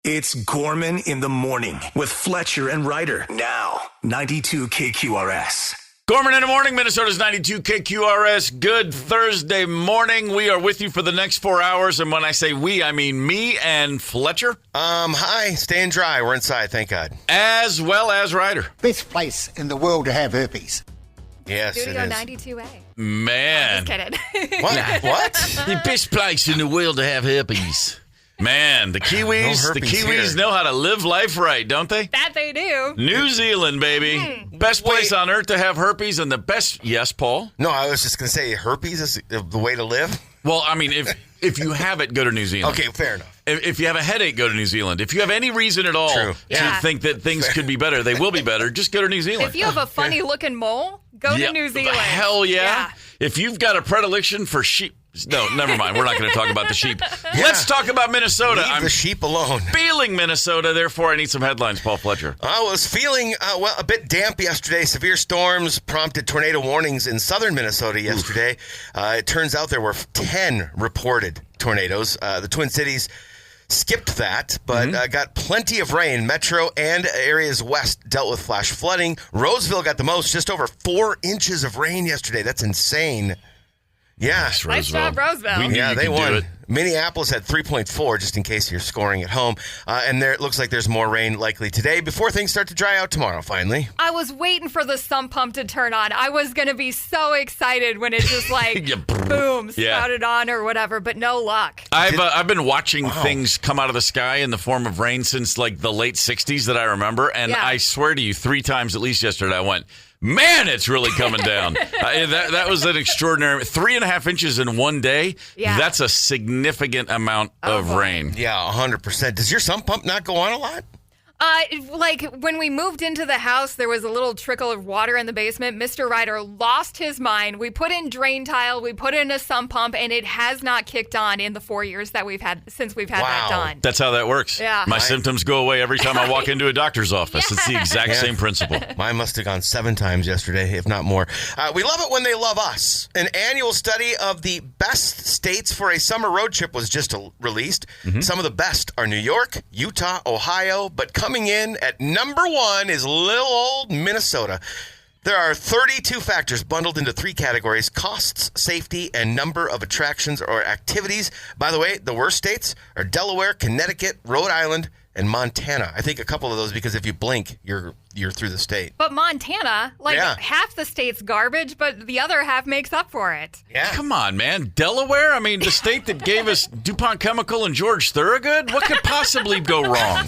It's Gorman in the Morning with Fletcher and Ryder. Now, 92 KQRS. Gorman in the Morning, Minnesota's 92 KQRS. Good Thursday morning. We are with you for the next 4 hours. And when I say we, I mean me and Fletcher. Hi. Staying dry. We're inside, thank God. As well as Ryder. Best place in the world to have herpes. Yes, Studio it is. 92A. Man. Just kidding. What? The best place in the world to have herpes. Man, the Kiwis, No herpes here. know how to live life right, don't they? That they do. New Zealand, baby. Best place on earth to have herpes and the best. Yes, Paul? No, I was just going to say herpes is the way to live. Well, I mean, if you have it, go to New Zealand. Okay, fair enough. If you have a headache, go to New Zealand. If you have any reason at all True. to think that things could be better, they will be better, just go to New Zealand. If you have a funny looking mole, go to New Zealand. Hell yeah. If you've got a predilection for sheep. No, never mind. We're not going to talk about the sheep. Let's talk about Minnesota. Leave the sheep alone. Feeling Minnesota, therefore I need some headlines, Paul Fletcher. I was feeling, a bit damp yesterday. Severe storms prompted tornado warnings in southern Minnesota yesterday. It turns out there were 10 reported tornadoes. The Twin Cities skipped that, but got plenty of rain. Metro and areas west dealt with flash flooding. Roseville got the most, just over 4 inches of rain yesterday. That's insane. Yeah. Nice job, Roseville. We knew Yeah, you they could do won. it. Minneapolis had 3.4, just in case you're scoring at home. And there it looks like there's more rain likely today before things start to dry out tomorrow, finally. I was waiting for the sump pump to turn on. I was going to be so excited when it just boom, spouted on or whatever, but no luck. I've been watching things come out of the sky in the form of rain since like the late 60s that I remember. And I swear to you, 3 times at least yesterday I went, man, it's really coming down. That was an extraordinary 3.5 inches in one day. Yeah. That's a significant amount of rain. Yeah, 100%. Does your sump pump not go on a lot? Like when we moved into the house, there was a little trickle of water in the basement. Mr. Ryder lost his mind. We put in drain tile, we put in a sump pump, and it has not kicked on in the 4 years that we've had that done. That's how that works. Yeah. My symptoms go away every time I walk into a doctor's office. It's the exact same principle. Mine must have gone 7 times yesterday, if not more. We love it when they love us. An annual study of the best states for a summer road trip was just released. Some of the best are New York, Utah, Ohio, but coming in at number 1 is little old Minnesota. There are 32 factors bundled into 3 categories: costs, safety, and number of attractions or activities. By the way, the worst states are Delaware, Connecticut, Rhode Island, and Montana. I think a couple of those because if you blink, you're through the state. But Montana, half the state's garbage, but the other half makes up for it. Yeah. Come on, man. Delaware? I mean, the state that gave us DuPont Chemical and George Thorogood? What could possibly go wrong?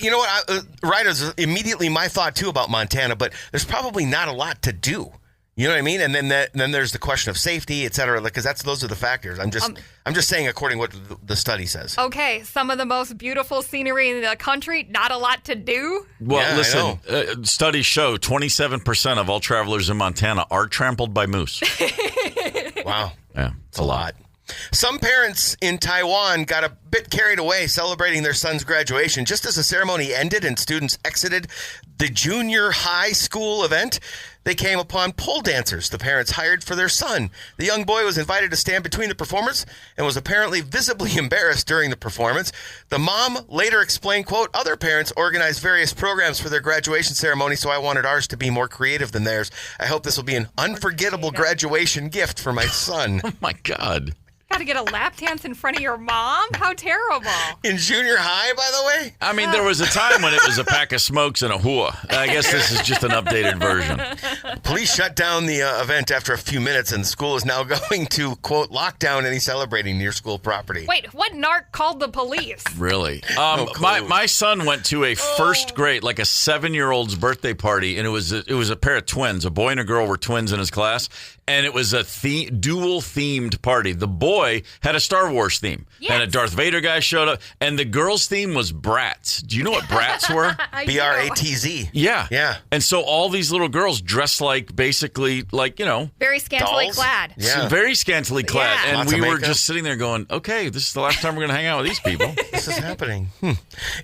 You know what? Ryder's immediately my thought, too, about Montana, but there's probably not a lot to do. You know what I mean? And then there's the question of safety, et cetera, because those are the factors. I'm just saying according to what the study says. Okay, some of the most beautiful scenery in the country, not a lot to do. Well, Yeah, listen, studies show 27% of all travelers in Montana are trampled by moose. Wow. Yeah, It's a lot. Some parents in Taiwan got a bit carried away celebrating their son's graduation. Just as the ceremony ended and students exited the junior high school event, they came upon pole dancers the parents hired for their son. The young boy was invited to stand between the performers and was apparently visibly embarrassed during the performance. The mom later explained, quote, "Other parents organized various programs for their graduation ceremony, so I wanted ours to be more creative than theirs. I hope this will be an unforgettable graduation gift for my son." Oh, my God. Got to get a lap dance in front of your mom? How terrible. In junior high, by the way? I mean, there was a time when it was a pack of smokes and a hua. I guess this is just an updated version. Police shut down the event after a few minutes, and the school is now going to, quote, lock down any celebrating near school property. Wait, what narc called the police? Really? No clue. My son went to a first grade, like a 7-year-old's birthday party, and it was a pair of twins. A boy and a girl were twins in his class, and it was a dual-themed party. The boy had a Star Wars theme, and a Darth Vader guy showed up, and the girl's theme was brats. Do you know what brats were? BRATZ. Yeah. Yeah. And so all these little girls dressed like, basically, like, you know. Very scantily Dolls? clad. Yeah. Very scantily clad. Yeah. And Lots we of were makeup. just sitting there going, okay, this is the last time we're going to hang out with these people. This is happening.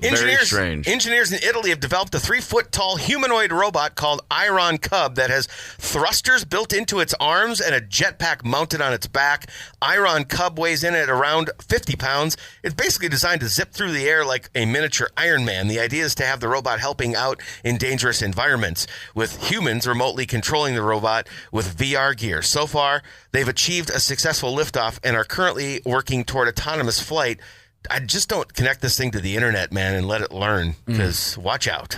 Very strange. Engineers in Italy have developed a 3-foot-tall humanoid robot called Iron Cub that has thrusters built into its arms and a jetpack mounted on its back. Iron Cub weighs in at around 50 pounds. It's basically designed to zip through the air like a miniature Iron Man. The idea is to have the robot helping out in dangerous environments, with humans remotely controlling the robot with VR gear. So far, they've achieved a successful liftoff and are currently working toward autonomous flight. I just don't connect this thing to the internet, man, and let it learn, because watch out.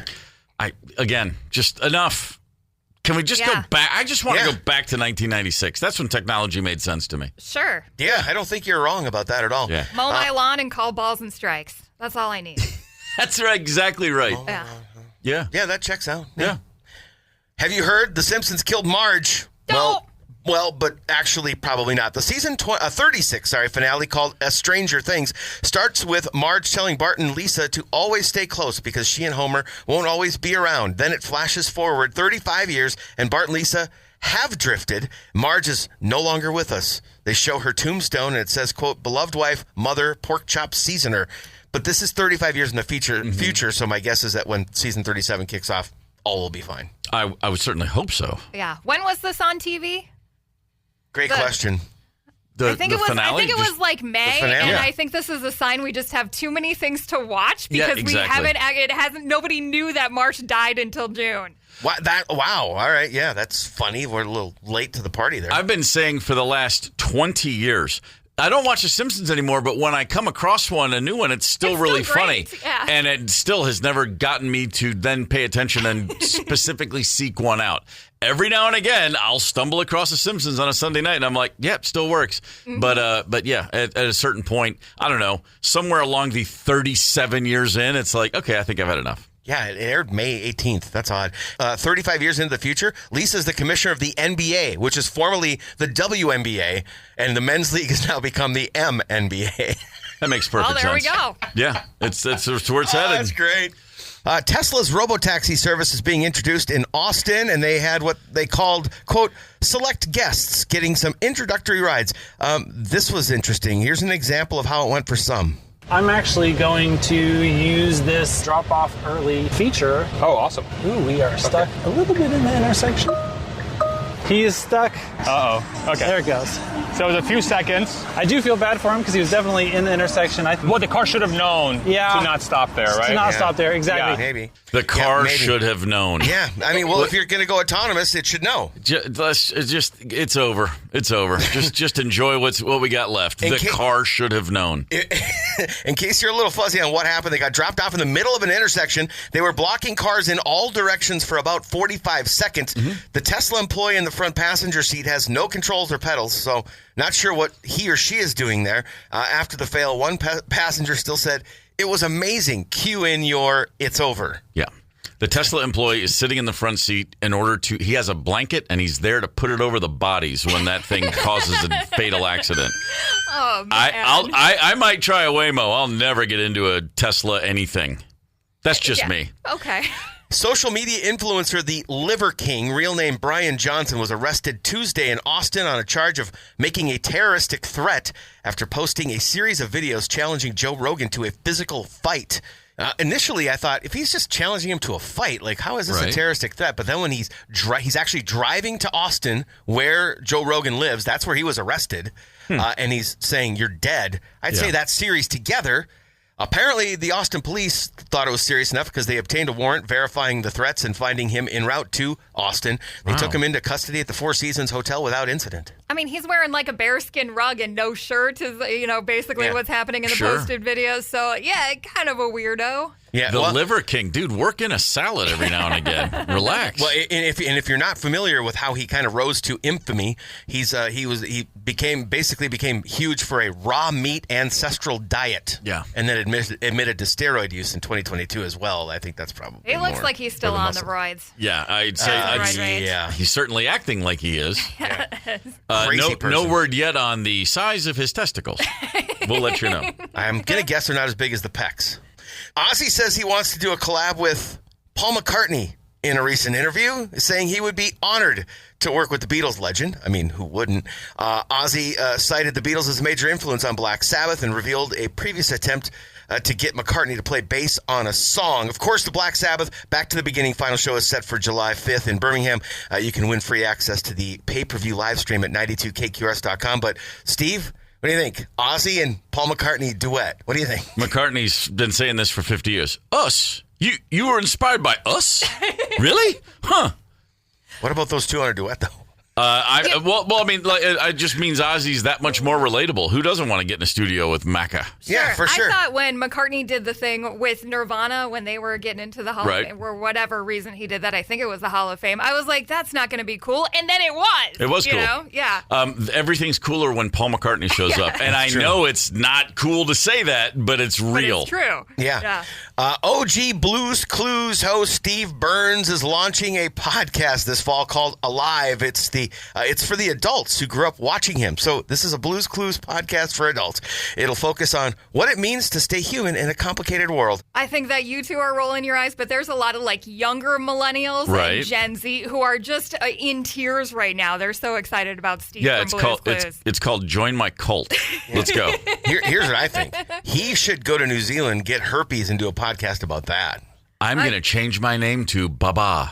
Just enough. Can we just go back? I just want to go back to 1996. That's when technology made sense to me. Sure. Yeah, I don't think you're wrong about that at all. Yeah. Mow my lawn and call balls and strikes. That's all I need. That's right, exactly right. Yeah. Yeah, that checks out. Yeah. Have you heard The Simpsons killed Marge? No. Well, but actually probably not. The season 36 finale, called Stranger Things, starts with Marge telling Bart and Lisa to always stay close because she and Homer won't always be around. Then it flashes forward 35 years and Bart and Lisa have drifted. Marge is no longer with us. They show her tombstone and it says, quote, beloved wife, mother, pork chop seasoner. But this is 35 years in the future, so my guess is that when season 37 kicks off, all will be fine. I would certainly hope so. Yeah. When was this on TV? Great question. I think it finale? was like May, and Yeah. I think this is a sign we just have too many things to watch because we haven't. It hasn't. Nobody knew that Marsh died until June. Wow. All right. Yeah, that's funny. We're a little late to the party there. I've been saying for the last 20 years, I don't watch The Simpsons anymore, but when I come across a new one, it's still really funny. Yeah. And it still has never gotten me to then pay attention and specifically seek one out. Every now and again, I'll stumble across The Simpsons on a Sunday night, and I'm like, yep, still works. Mm-hmm. But yeah, at a certain point, I don't know, somewhere along the 37 years in, it's like, okay, I think I've had enough. Yeah, it aired May 18th. That's odd. 35 years into the future, Lisa's the commissioner of the NBA, which is formerly the WNBA, and the men's league has now become the MNBA. That makes perfect sense. Oh, there we go. Yeah, it's where it's headed. That's great. Tesla's robotaxi service is being introduced in Austin, and they had what they called, quote, select guests getting some introductory rides. This was interesting. Here's an example of how it went for some. I'm actually going to use this drop-off early feature. Oh, awesome. Ooh, we are stuck a little bit in the intersection. He is stuck. Uh-oh. Okay. There it goes. So it was a few seconds. I do feel bad for him because he was definitely in the intersection. Well, the car should have known to not stop there, right? To not stop there, exactly. Yeah, maybe. The car maybe. should have known. Yeah, I mean, well, if you're going to go autonomous, it should know. It's over. It's over. just enjoy what we got left. The car should have known. In case you're a little fuzzy on what happened, they got dropped off in the middle of an intersection. They were blocking cars in all directions for about 45 seconds. Mm-hmm. The Tesla employee in the front passenger seat has no controls or pedals, so not sure what he or she is doing there. After the fail, one passenger still said, it was amazing. Cue in your it's over. Yeah. The Tesla employee is sitting in the front seat he has a blanket and he's there to put it over the bodies when that thing causes a fatal accident. Oh, man. I might try a Waymo. I'll never get into a Tesla anything. That's just me. Okay. Social media influencer, the Liver King, real name Brian Johnson, was arrested Tuesday in Austin on a charge of making a terroristic threat after posting a series of videos challenging Joe Rogan to a physical fight. Initially, I thought, if he's just challenging him to a fight, like, how is this a terroristic threat? But then when he's actually driving to Austin, where Joe Rogan lives, that's where he was arrested, and he's saying, you're dead. I'd say that series together. Apparently, the Austin police thought it was serious enough because they obtained a warrant verifying the threats and finding him en route to Austin. They took him into custody at the Four Seasons Hotel without incident. I mean, he's wearing like a bearskin rug and no shirt is, basically what's happening in the posted videos. So, yeah, kind of a weirdo. Yeah, the Liver King, dude, work in a salad every now and again. Relax. Well, and if you're not familiar with how he kind of rose to infamy, he became huge for a raw meat ancestral diet. Yeah, and then admitted to steroid use in 2022 as well. I think that's probably. He looks like he's still on the roids. Yeah, I'd say he's certainly acting like he is. No word yet on the size of his testicles. We'll let you know. I'm gonna guess they're not as big as the pecs. Ozzy says he wants to do a collab with Paul McCartney in a recent interview, saying he would be honored to work with the Beatles legend. I mean, who wouldn't? Ozzy cited the Beatles as a major influence on Black Sabbath and revealed a previous attempt to get McCartney to play bass on a song. Of course, the Black Sabbath Back to the Beginning final show is set for July 5th in Birmingham. You can win free access to the pay-per-view live stream at 92kqrs.com. But, Steve, what do you think? Ozzy and Paul McCartney duet. What do you think? McCartney's been saying this for 50 years. Us? You were inspired by us? Really? Huh. What about those two on a duet, though? It just means Ozzy's that much more relatable. Who doesn't want to get in a studio with Macca? Yeah, for sure. I thought when McCartney did the thing with Nirvana when they were getting into the Hall of Fame, for whatever reason he did that, I think it was the Hall of Fame, I was like, that's not going to be cool. And then it was. It was cool. You know? Yeah. Everything's cooler when Paul McCartney shows up. And I know it's not cool to say that, but it's real. But it's true. Yeah. OG Blues Clues host Steve Burns is launching a podcast this fall called Alive. It's for the adults who grew up watching him. So this is a Blues Clues podcast for adults. It'll focus on what it means to stay human in a complicated world. I think that you two are rolling your eyes, but there's a lot of younger millennials and Gen Z who are just in tears right now. They're so excited about Steve from Blues Clues. It's called Join My Cult. Let's go. Here's what I think. He should go to New Zealand, get herpes, and do a podcast about that. I'm going to change my name to Baba,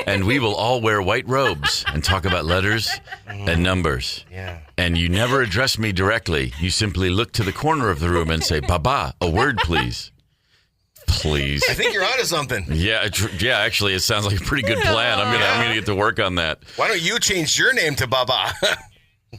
and we will all wear white robes and talk about letters and numbers. Yeah. And you never address me directly. You simply look to the corner of the room and say, Baba, a word, please. Please. I think you're onto something. Yeah, actually, it sounds like a pretty good plan. I'm gonna get to work on that. Why don't you change your name to Baba?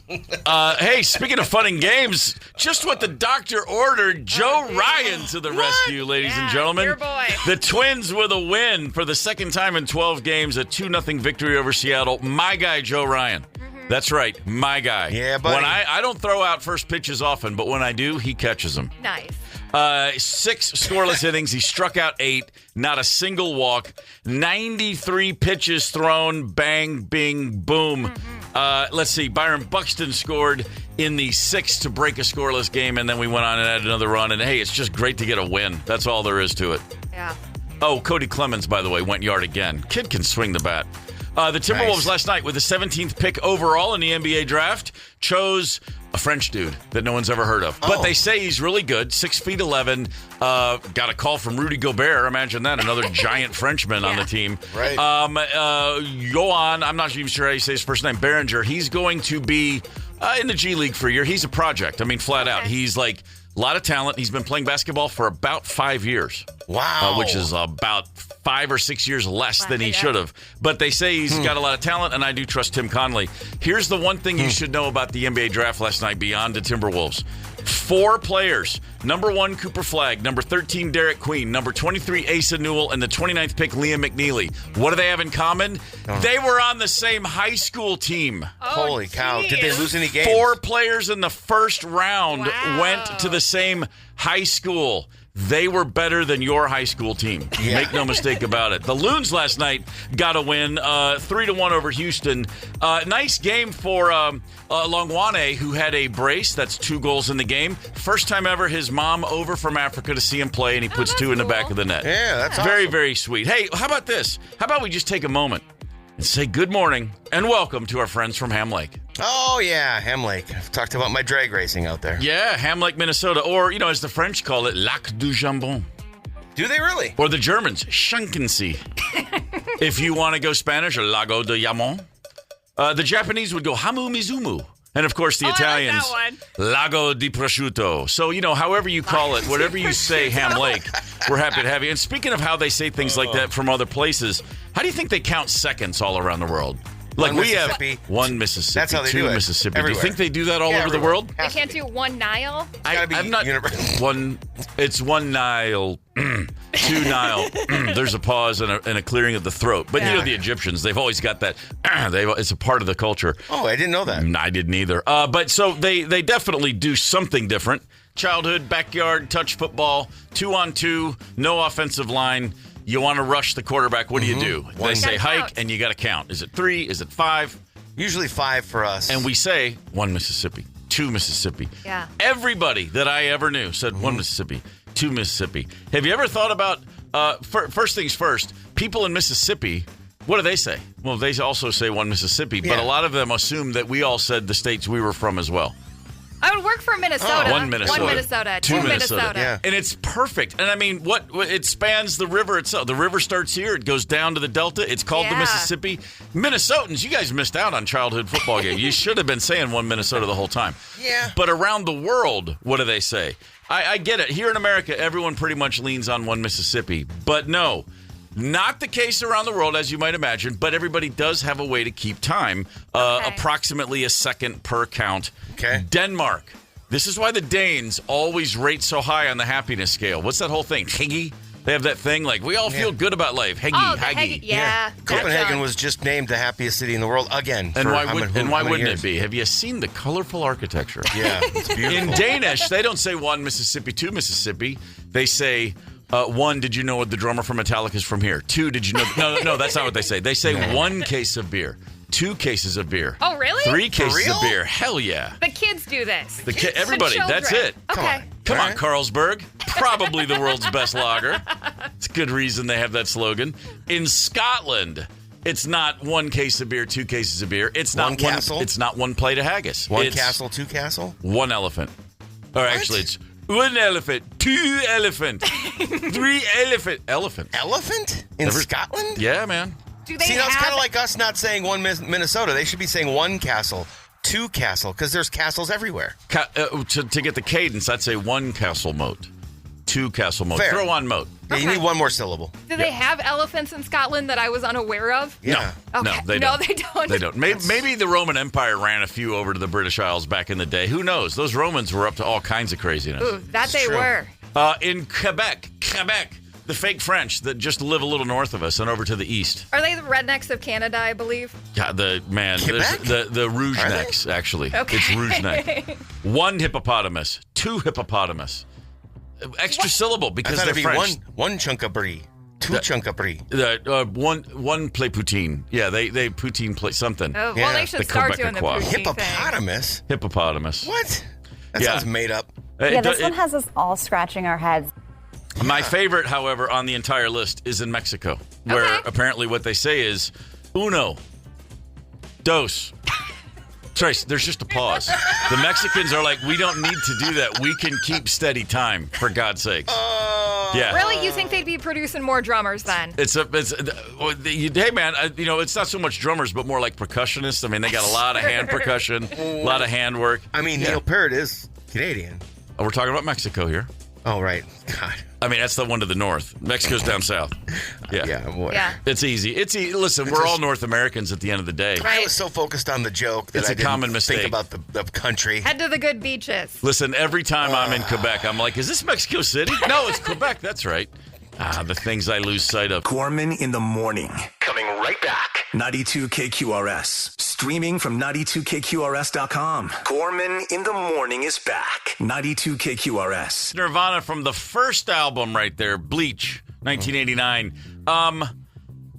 Hey, speaking of fun and games, just what the doctor ordered, Joe Ryan to the rescue, ladies and gentlemen. Your boy. The Twins with a win for the second time in 12 games, a 2-0 victory over Seattle. My guy, Joe Ryan. That's right, my guy. Yeah, buddy. When I don't throw out first pitches often, but when I do, he catches them. Nice. 6 scoreless innings. He struck out 8. Not a single walk. 93 pitches thrown. Bang, bing, boom. Let's see. Byron Buxton scored in the 6th to break a scoreless game, and then we went on and had another run. And, hey, it's just great to get a win. That's all there is to it. Yeah. Oh, Cody Clemens, by the way, went yard again. Kid can swing the bat. The Timberwolves last night, with the 17th pick overall in the NBA draft, chose a French dude that no one's ever heard of. But they say he's really good, 6'11". Got a call from Rudy Gobert. Imagine that, another giant Frenchman on the team. Right. Yohan, I'm not even sure how you say his first name, Behringer. He's going to be in the G League for a year. He's a project. I mean, flat out. He's a lot of talent. He's been playing basketball for about 5 years. Wow. Which is about 5 or 6 years less than he should have. But they say he's got a lot of talent, and I do trust Tim Conley. Here's the one thing you should know about the NBA draft last night beyond the Timberwolves. 4 players. Number 1, Cooper Flagg. Number 13, Derek Queen. Number 23, Asa Newell. And the 29th pick, Liam McNeely. What do they have in common? They were on the same high school team. Holy cow. Did they lose any games? 4 players in the first round went to the same high school. They were better than your high school team. Yeah. Make no mistake about it. The Loons last night got a win, 3-1 over Houston. Nice game for Longwane, who had a brace. That's 2 goals in the game. First time ever his mom over from Africa to see him play, and he puts 2 in the back of the net. Yeah, that's very, awesome. very sweet. Hey, how about this? How about we just take a moment and say good morning and welcome to our friends from Ham Lake. Oh, yeah, Ham Lake. I've talked about my drag racing out there. Yeah, Ham Lake, Minnesota, or, as the French call it, Lac du Jambon. Do they really? Or the Germans, Schankensee. If you want to go Spanish, Lago de Jamon. The Japanese would go Hamu Mizumu. And, of course, the Italians, I like that Lago di Prosciutto. So, however you call it, whatever you say, Ham Lake, we're happy to have you. And speaking of how they say things like that from other places, how do you think they count seconds all around the world? Like we have 1 Mississippi, That's how they 2 do it. Mississippi. Everywhere. Do you think they do that all over the world? They can't do 1 Nile? It's gotta be universal. It's 1 Nile, 2 Nile. There's a pause and a clearing of the throat. But the Egyptians, they've always got that. It's a part of the culture. Oh, I didn't know that. I didn't either. But so they definitely do something different. Childhood, backyard, touch football, 2-on-2, no offensive line. You want to rush the quarterback. What do you do? They say hike, and you got to count. Is it 3? Is it 5? Usually 5 for us. And we say 1 Mississippi, 2 Mississippi. Yeah. Everybody that I ever knew said 1 Mississippi, 2 Mississippi. Have you ever thought about, first things first, people in Mississippi, what do they say? Well, they also say 1 Mississippi, but a lot of them assume that we all said the states we were from as well. I would work for Minnesota. One Minnesota. One Minnesota. Two Two Minnesota. Minnesota. Yeah. And it's perfect. And I mean, what it spans the river itself. The river starts here. It goes down to the Delta. It's called the Yeah. Mississippi. Minnesotans, you guys missed out on childhood football game. You should have been saying one Minnesota the whole time. Yeah. But around the world, what do they say? I get it. Here in America, everyone pretty much leans on one Mississippi. But no, not the case around the world, as you might imagine. But everybody does have a way to keep time, approximately a second per count. Okay. Denmark. This is why the Danes always rate so high on the happiness scale. What's that whole thing? Higgy? They have that thing like, we all feel good about life. Higgy, Oh, the haggy. Yeah. Copenhagen was just named the happiest city in the world again. And for why, how many wouldn't years? it be? Have you seen the colorful architecture? Yeah, it's beautiful. In Danish, they don't say one Mississippi, two Mississippi. They say, one, did you know what the drummer from Metallica is from here? Two, did you know? No, that's not what they say. They say one case of beer, 2 cases of beer. Oh, really? 3 cases real? of beer. Hell yeah. The kids do this. Everybody, The that's children. it. Okay. Come All on, right. Carlsberg. Probably the world's best lager. It's a good reason they have that slogan. In Scotland, it's not 1 case of beer, 2 cases of beer. It's not One castle? It's not 1 plate of haggis. One It's castle, 2 castle? 1 elephant. Or actually, it's 1 elephant, 2 elephant, 3 elephant. Elephant. Elephant? In Scotland? Yeah, man. Do they See, now it's have kind of like us not saying one Minnesota. They should be saying 1 castle, 2 castle, because there's castles everywhere. To get the cadence, I'd say 1 castle moat, 2 castle moat. Fair. Throw on moat. Yeah, you Okay. need 1 more syllable. Do they have elephants in Scotland that I was unaware of? Yeah. Okay. No, they No, don't. they don't. They don't. Maybe the Roman Empire ran a few over to the British Isles back in the day. Who knows? Those Romans were up to all kinds of craziness. Ooh, that they true. were. In Quebec, the fake French that just live a little north of us and over to the east. Are they the rednecks of Canada, I believe? God, there's Quebec? the rouge Are they? necks, actually. Okay. It's rouge neck. 1 hippopotamus, 2 hippopotamus. Extra syllable I because thought they're it'd be French. one chunk of brie, 2 chunk of brie. One play poutine. Yeah, they poutine play something. Oh, Yeah, well, they should the start Quebec doing the Aqua. poutine thing. Hippopotamus? Hippopotamus. What? That Yeah. sounds made up. Yeah, this one has us all scratching our heads. My favorite, however, on the entire list is in Mexico, where Okay. apparently what they say is uno, dos. Trace, there's just a pause. The Mexicans are like, we don't need to do that. We can keep steady time, for God's sakes. Yeah. Really? You think they'd be producing more drummers then? Hey man, it's not so much drummers, but more like percussionists. I mean, they got a lot of hand percussion, a lot of hand work. I mean, Neil Peart is Canadian. Oh, we're talking about Mexico here. Oh, right. God. I mean, that's the one to the north. Mexico's down south. Yeah. Yeah, boy. Yeah. It's easy. Listen, we're all North Americans at the end of the day. I was so focused on the joke that It's I a didn't common mistake. think about the country. Head to the good beaches. Listen, every time I'm in Quebec, I'm like, is this Mexico City? No, it's Quebec. That's right. The things I lose sight of. Gorman in the morning. Coming right back. 92 KQRS. Streaming from 92KQRS.com. Gorman in the morning is back. 92 KQRS. Nirvana from the first album right there, Bleach, 1989.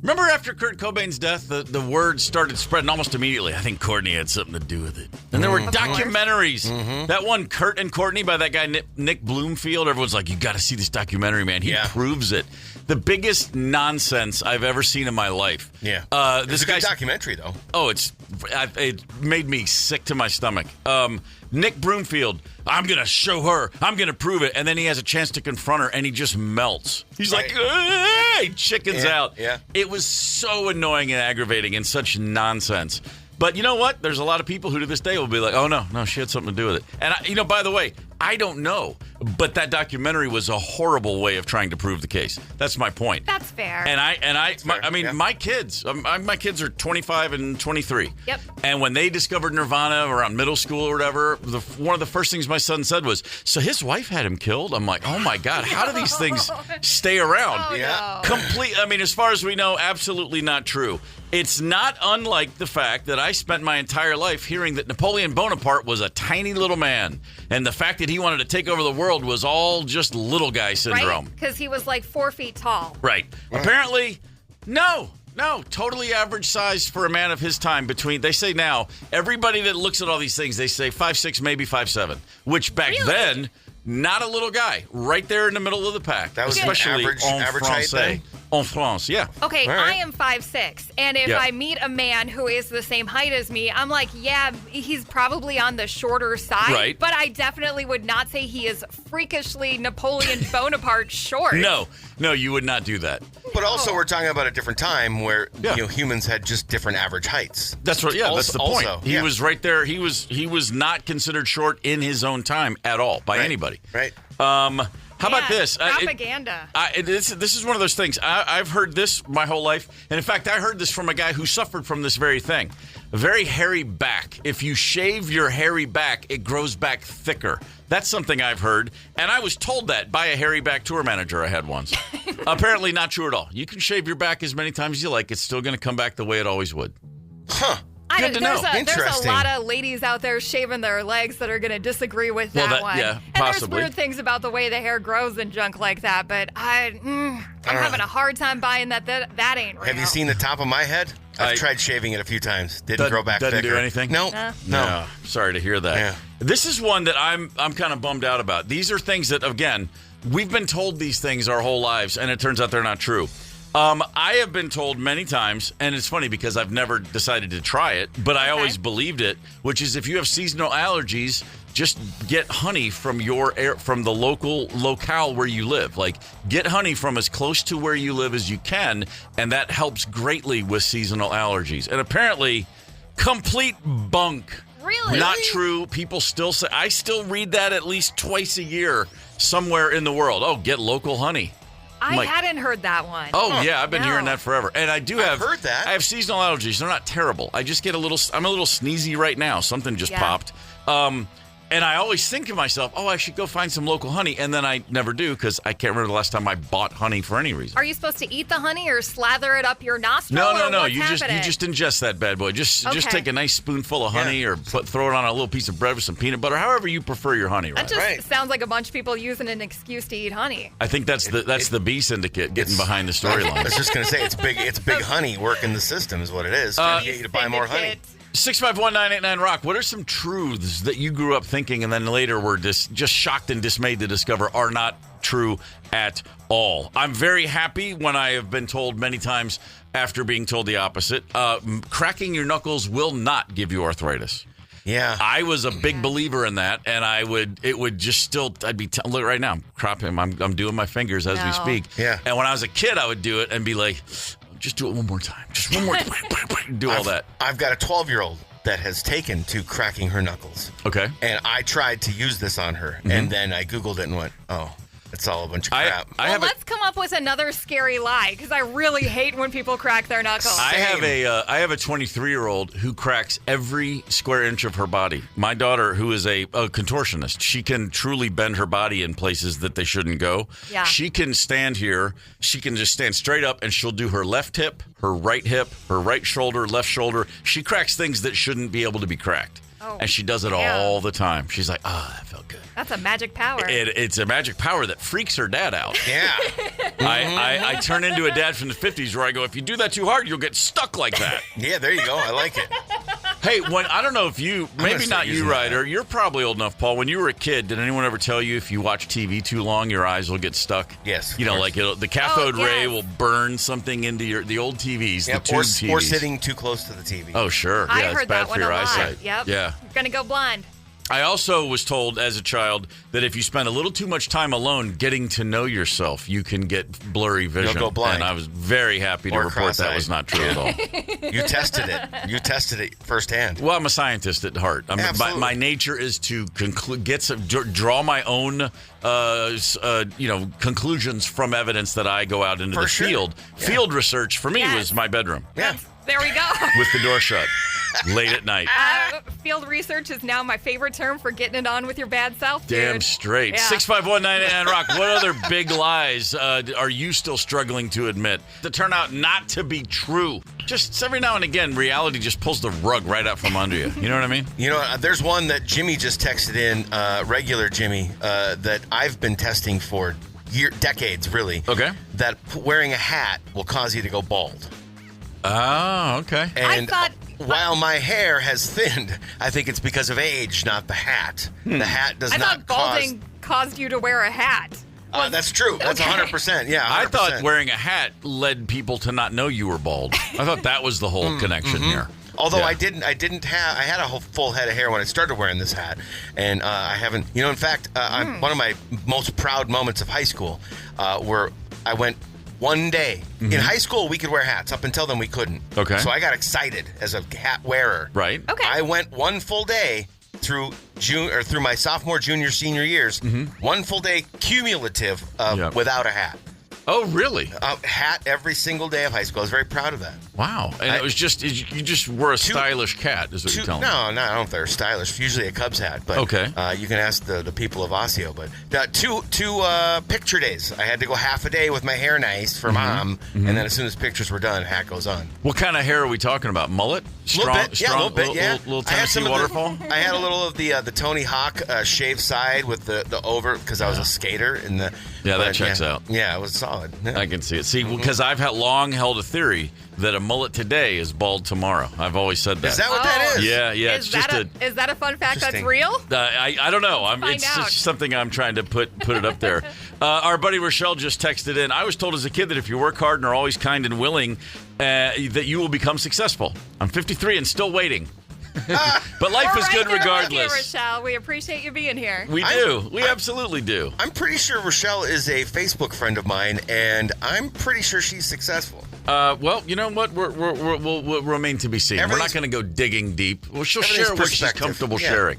Remember after Kurt Cobain's death, the word started spreading almost immediately. I think Courtney had something to do with it. And there were documentaries. That one, Kurt and Courtney, by that guy Nick Bloomfield, everyone's like, you got to see this documentary, man. He proves it. The biggest nonsense I've ever seen in my life. Yeah. This It's a good documentary, though. Oh, it made me sick to my stomach. Nick Broomfield, I'm going to show her. I'm going to prove it. And then he has a chance to confront her, and he just melts. He's like, he chickens out. Yeah. It was so annoying and aggravating and such nonsense. But you know what? There's a lot of people who to this day will be like, oh, no, she had something to do with it. And, by the way, I don't know. But that documentary was a horrible way of trying to prove the case. That's my point. That's fair. My kids, my kids are 25 and 23. Yep. And when they discovered Nirvana around middle school or whatever, one of the first things my son said was, so his wife had him killed? I'm like, oh my God, how do these things stay around? Oh, Yeah. no. As far as we know, absolutely not true. It's not unlike the fact that I spent my entire life hearing that Napoleon Bonaparte was a tiny little man. And the fact that he wanted to take over the world was all just little guy syndrome. Right? Because he was like 4 feet tall. Right. Apparently, no, totally average size for a man of his time. They say now, everybody that looks at all these things, they say 5'6", maybe 5'7", which back Really? then Not a little guy. Right there in the middle of the pack. That was especially average height then? En France, yeah. Okay, All right. I am 5'6", and if I meet a man who is the same height as me, I'm like, yeah, he's probably on the shorter side. Right. But I definitely would not say he is freakishly Napoleon Bonaparte short. No, you would not do that. But also, we're talking about a different time where humans had just different average heights. That's right. Yeah, that's the point. Also, he was right there. He was not considered short in his own time at all by anybody. Right. How about this? Propaganda. This is one of those things. I've heard this my whole life. And in fact, I heard this from a guy who suffered from this very thing. A very hairy back. If you shave your hairy back, it grows back thicker. That's something I've heard. And I was told that by a hairy back tour manager I had once. Apparently not true at all. You can shave your back as many times as you like. It's still going to come back the way it always would. Huh. Good to know. There's a lot of ladies out there shaving their legs that are going to disagree with that one. Yeah, and possibly. there's weird things about the way the hair grows and junk like that, but I'm having a hard time buying that ain't real. Have you seen the top of my head? I've tried shaving it a few times. Didn't grow back thicker. Doesn't do anything? Nope. No. Sorry to hear that. Yeah. This is one that I'm kind of bummed out about. These are things that, again, we've been told these things our whole lives, and it turns out they're not true. I have been told many times, and it's funny because I've never decided to try it, but I always believed it, which is if you have seasonal allergies, just get honey from from the locale where you live. Like, get honey from as close to where you live as you can, and that helps greatly with seasonal allergies. And apparently, complete bunk. Really? Not true. People still say, I still read that at least twice a year somewhere in the world. Oh, get local honey. I hadn't heard that one. Oh, yeah, I've been hearing that forever. And I've heard that. I have seasonal allergies. They're not terrible. I just get I'm a little sneezy right now. Something just popped. And I always think to myself, I should go find some local honey. And then I never do because I can't remember the last time I bought honey for any reason. Are you supposed to eat the honey or slather it up your nostril? No. You just ingest that bad boy. Just take a nice spoonful of honey or throw it on a little piece of bread with some peanut butter, however you prefer your honey. That just sounds like a bunch of people using an excuse to eat honey. I think that's the B syndicate getting behind the storyline. I was just going to say, it's big honey working the system is what it is. Trying to get you to buy more honey. 651-989-ROCK. What are some truths that you grew up thinking and then later were just shocked and dismayed to discover are not true at all? I'm very happy when I have been told many times after being told the opposite. Cracking your knuckles will not give you arthritis. Yeah. I was a big believer in that, and I'd be look right now, I'm doing my fingers as we speak. Yeah. And when I was a kid, I would do it and be like, just do it one more time. Just one more time. Do all that. I've got a 12-year-old that has taken to cracking her knuckles. Okay. And I tried to use this on her, and then I Googled it and went, it's all a bunch of crap. Let's come up with another scary lie, because I really hate when people crack their knuckles. I have a 23-year-old who cracks every square inch of her body. My daughter, who is a contortionist, she can truly bend her body in places that they shouldn't go. Yeah. She can stand here. She can just stand straight up, and she'll do her left hip, her right shoulder, left shoulder. She cracks things that shouldn't be able to be cracked. Oh, and she does it all the time. She's like, that felt good. That's a magic power. It's a magic power that freaks her dad out. Yeah. I turn into a dad from the 50s where I go, if you do that too hard, you'll get stuck like that. Yeah, there you go. I like it. Hey, I don't know if maybe not you, Ryder. You're probably old enough, Paul. When you were a kid, did anyone ever tell you if you watch TV too long, your eyes will get stuck? Yes. Like the cathode ray will burn something into the old TVs, the tube TVs. Or sitting too close to the TV. Oh, sure. I it's heard bad that for one your a lot. eyesight. Yep. Yeah. You're going to go blind. I also was told as a child that if you spend a little too much time alone getting to know yourself, you can get blurry vision. You'll go blind. And I was very happy to report that was not true at all. You tested it firsthand. Well, I'm a scientist at heart. My nature is to draw my own conclusions from evidence that I go out into the field. Yeah. Field research for me was my bedroom. Yeah. There we go. With the door shut. Late at night. Field research is now my favorite term for getting it on with your bad self, dude. Damn straight. Yeah. 651-989-ROCK. What other big lies are you still struggling to admit that turn out not to be true? Just every now and again, reality just pulls the rug right out from under you. You know what I mean? There's one that Jimmy just texted in, regular Jimmy, that I've been testing for decades, really. Okay. That wearing a hat will cause you to go bald. Oh, okay. And while my hair has thinned, I think it's because of age, not the hat. The hat does not cause caused you to wear a hat. That's true. That's 100%. Yeah, 100%. I thought wearing a hat led people to not know you were bald. I thought that was the whole connection here. Although Yeah. I had a whole full head of hair when I started wearing this hat, and I haven't. In fact, one of my most proud moments of high school, where I went one day. In high school, we could wear hats. Up until then, we couldn't. Okay. So I got excited as a hat wearer. Right. Okay. I went one full day through through my sophomore, junior, senior years. One full day cumulative without a hat. Oh, really? Hat every single day of high school. I was very proud of that. Wow. And it was just, you just were a stylish cat, is what you're telling me. No, I don't know if they're stylish. Usually a Cubs hat. But Okay. You can ask the people of Osseo. But two picture days. I had to go half a day with my hair nice for Mom. And then as soon as pictures were done, hat goes on. What kind of hair are we talking about? Mullet? A little bit, yeah. Little Tennessee waterfall? I had a little of the Tony Hawk shaved side with the over, because I was a skater. That checks out. Yeah, it was solid. Yeah. I can see it. See, because I've long held a theory that a mullet today is bald tomorrow. I've always said that. Is that what that is? Yeah. Is that a fun fact that's real? I don't know. It's just something I'm trying to put it up there. Our buddy Rochelle just texted in. I was told as a kid that if you work hard and are always kind and willing, that you will become successful. I'm 53 and still waiting. But life is good regardless. Thank you, Rochelle. We appreciate you being here. We do. We absolutely do. I'm pretty sure Rochelle is a Facebook friend of mine, and I'm pretty sure she's successful. Well, you know what? We'll remain to be seen. We're not going to go digging deep. Well, she'll share what she's comfortable sharing.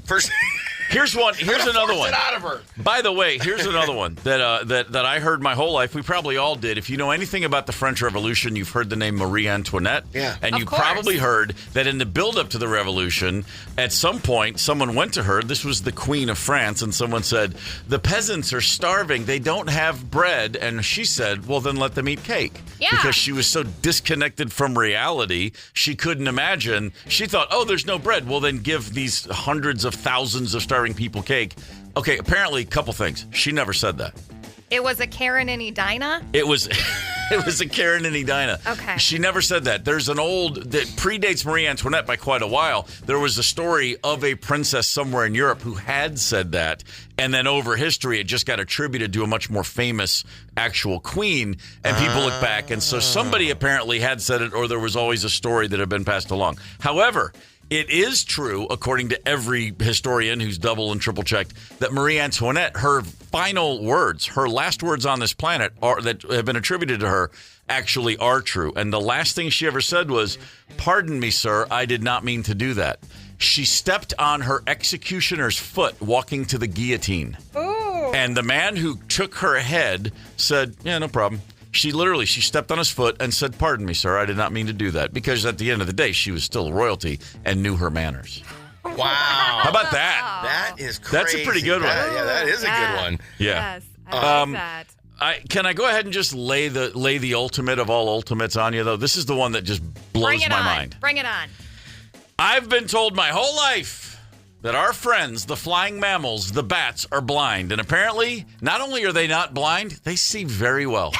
Here's another one. Out of her. By the way, here's another one that I heard my whole life. We probably all did. If you know anything about the French Revolution, you've heard the name Marie Antoinette. Yeah. And you probably heard that in the build-up to the revolution, at some point, someone went to her. This was the Queen of France, and someone said, "The peasants are starving. They don't have bread." And she said, "Well, then let them eat cake." Yeah. Because she was so disconnected from reality, she couldn't imagine. She thought, "Oh, there's no bread. Well, then give these hundreds of thousands of starving people cake." Okay, apparently a couple things. She never said that. It was a Karen and Edina? It was a Karen and Edina. Okay. She never said that. There's an old that predates Marie Antoinette by quite a while. There was a story of a princess somewhere in Europe who had said that, and then over history it just got attributed to a much more famous actual queen, and people look back, and so somebody apparently had said it, or there was always a story that had been passed along. However, it is true, according to every historian who's double and triple checked, that Marie Antoinette, her final words, her last words on this planet that have been attributed to her, actually are true. And the last thing she ever said was, "Pardon me, sir, I did not mean to do that." She stepped on her executioner's foot walking to the guillotine. Ooh. And the man who took her head said, "Yeah, no problem." She stepped on his foot and said, "Pardon me, sir, I did not mean to do that." Because at the end of the day, she was still royalty and knew her manners. Wow. How about that? That is crazy. That's a pretty good one. Yeah, that is a good one. Yeah. Yes, I love that. Can I go ahead and just lay the ultimate of all ultimates on you, though? This is the one that just blows my mind. Bring it on. I've been told my whole life that our friends, the flying mammals, the bats, are blind. And apparently, not only are they not blind, they see very well.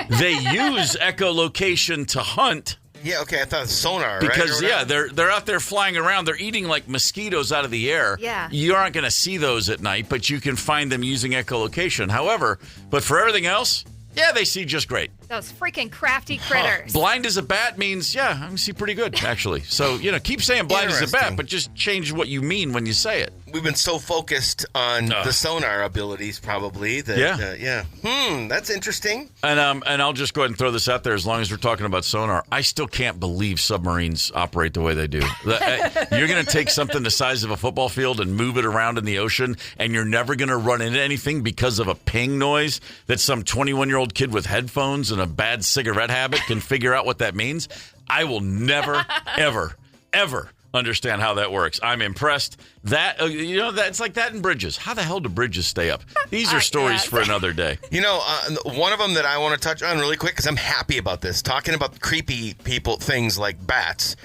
They use echolocation to hunt. Yeah, okay, I thought sonar, because, right? they're out there flying around. They're eating like mosquitoes out of the air. Yeah. You aren't going to see those at night, but you can find them using echolocation. However, but for everything else, yeah, they see just great. Those freaking crafty critters. Blind as a bat means, yeah, I can see pretty good, actually. So, keep saying blind as a bat, but just change what you mean when you say it. We've been so focused on the sonar abilities, probably. That, that's interesting. And I'll just go ahead and throw this out there. As long as we're talking about sonar, I still can't believe submarines operate the way they do. You're going to take something the size of a football field and move it around in the ocean, and you're never going to run into anything because of a ping noise that some 21-year-old kid with headphones and a bad cigarette habit can figure out what that means. I will never, ever understand how that works. I'm impressed. That that's like that in bridges. How the hell do bridges stay up? These are stories for another day. One of them that I want to touch on really quick because I'm happy about this. Talking about creepy people, things like bats.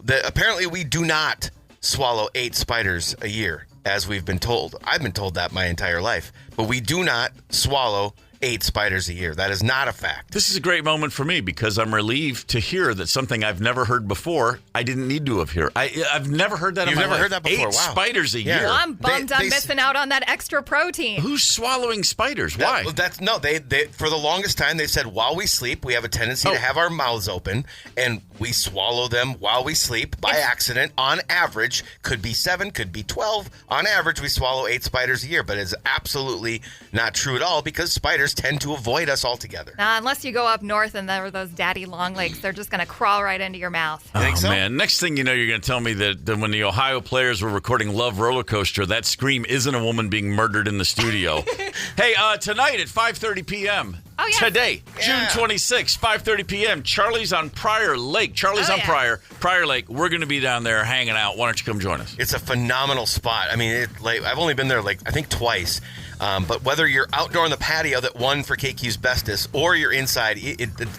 That apparently we do not swallow 8 spiders a year, as we've been told. I've been told that my entire life, but we do not swallow 8 spiders a year. That is not a fact. This is a great moment for me because I'm relieved to hear that something I've never heard before, I didn't need to have heard. I've never heard that in my life. You've never heard that before? 8 Wow. spiders a year. Well, I'm bummed I'm missing out on that extra protein. Who's swallowing spiders? Why? They for the longest time they said while we sleep we have a tendency to have our mouths open and we swallow them while we sleep by accident. On average, could be 7, could be 12. On average, we swallow 8 spiders a year, but it's absolutely not true at all because spiders tend to avoid us altogether. Unless you go up north and there are those daddy long legs, they're just going to crawl right into your mouth. You think so? Man, next thing you know, you're going to tell me that when the Ohio players were recording Love Roller Coaster, that scream isn't a woman being murdered in the studio. Hey, tonight at 5:30 p.m. Oh, yeah. Today, June 26, 5:30 p.m., Charlie's on Prior Lake. Prior Lake. We're going to be down there hanging out. Why don't you come join us? It's a phenomenal spot. I mean, I've only been there I think twice. But whether you're outdoor on the patio that won for KQ's bestest or you're inside,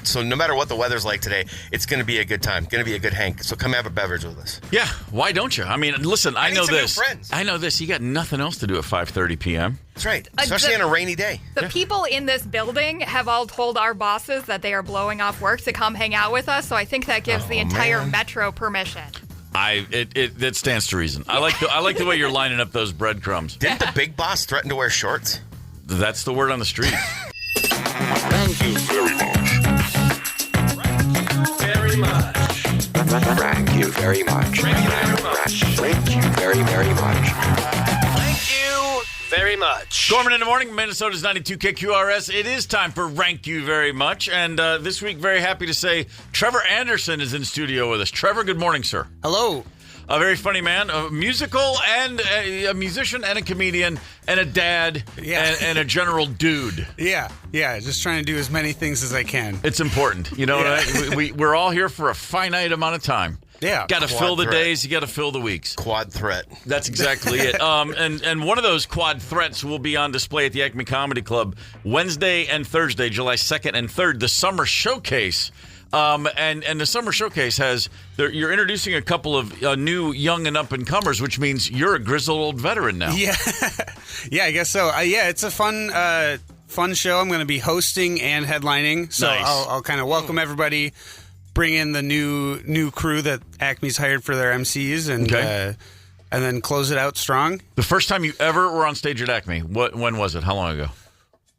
so no matter what the weather's like today, it's going to be a good time. Going to be a good hang. So come have a beverage with us. Yeah, why don't you? I mean, listen, I know this. I know this. You got nothing else to do at 5:30 p.m. That's right, especially on a rainy day. The people in this building have all told our bosses that they are blowing off work to come hang out with us, so I think that gives the entire metro permission. It stands to reason. I like the way you're lining up those breadcrumbs. Didn't the big boss threaten to wear shorts? That's the word on the street. Thank you very much. Thank you very much. Thank you very, very much. Thank you very much. Gorman in the morning, Minnesota's 92 KQRS. It is time for Rank You Very Much. And this week, very happy to say Trevor Anderson is in studio with us. Trevor, good morning, sir. Hello. A very funny man, a musical and a musician and a comedian and a dad and a general dude. Yeah, just trying to do as many things as I can. It's important. You know, we're all here for a finite amount of time. Yeah. Got to fill the days, you got to fill the weeks. Quad threat. That's exactly it. And one of those quad threats will be on display at the Acme Comedy Club Wednesday and Thursday, July 2nd and 3rd, the Summer Showcase. And the Summer Showcase you're introducing a couple of new young and up-and-comers, which means you're a grizzled old veteran now. Yeah, I guess so. It's a fun show. I'm going to be hosting and headlining, so nice. I'll kind of welcome everybody, bring in the new crew that Acme's hired for their MCs, and then close it out strong. The first time you ever were on stage at Acme, when was it? How long ago?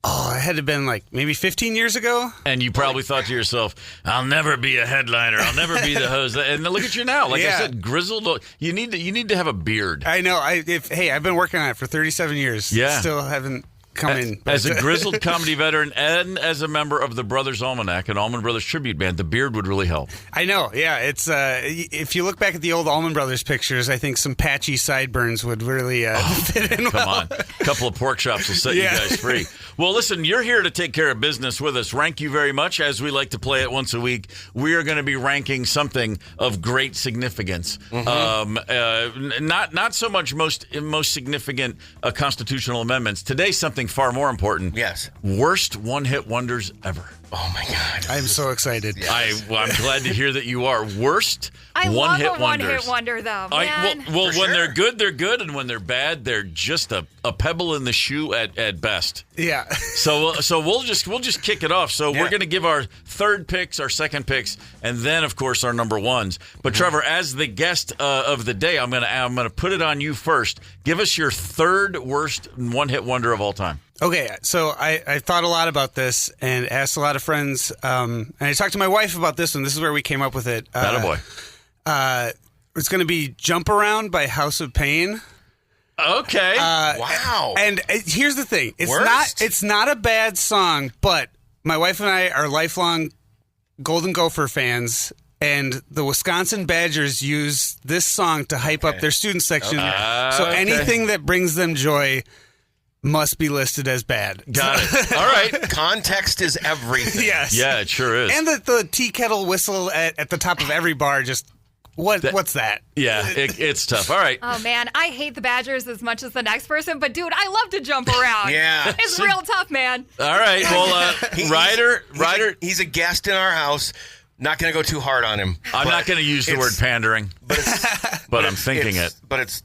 Oh, it had to have been like maybe 15 years ago. And you probably thought to yourself, I'll never be a headliner. I'll never be the host. And look at you now. Like I said, grizzled. You need to have a beard. I know. I've been working on it for 37 years. Yeah. Still haven't come in. As a grizzled comedy veteran and as a member of the Brothers Almanac, an Allman Brothers tribute band, the beard would really help. I know. Yeah. It's if you look back at the old Allman Brothers pictures, I think some patchy sideburns would really fit in well. Come on. A couple of pork chops will set you guys free. Well, listen, you're here to take care of business with us. Rank You Very Much. As we like to play it once a week, we are going to be ranking something of great significance. Mm-hmm. Not so much most significant constitutional amendments. Today, something far more important. Yes. Worst one-hit wonders ever. Oh, my God. I'm so excited. Yes. I'm glad to hear that you are. Worst I one-hit love a wonders. one-hit wonder, though, man. When they're good, they're good. And when they're bad, they're just a pebble in the shoe at best. Yeah. So we'll just kick it off. So we're going to give our third picks, our second picks, and then, of course, our number ones. But, Trevor, as the guest of the day, I'm gonna put it on you first. Give us your third worst one-hit wonder of all time. Okay, so I thought a lot about this and asked a lot of friends, and I talked to my wife about this one. This is where we came up with it. Attaboy. It's going to be Jump Around by House of Pain. Okay. Wow. And here's the thing. It's not a bad song, but my wife and I are lifelong Golden Gopher fans, and the Wisconsin Badgers use this song to hype up their student section. So anything that brings them joy must be listed as bad. Got it. All right. Context is everything. Yes. Yeah, it sure is. And the tea kettle whistle at the top of every bar, just what's that? Yeah, it's tough. All right. Oh, man. I hate the Badgers as much as the next person, but, dude, I love to jump around. Yeah. It's real tough, man. All right. Well, Ryder. He's a guest in our house. Not going to go too hard on him. I'm not going to use the word pandering, but I'm thinking it. But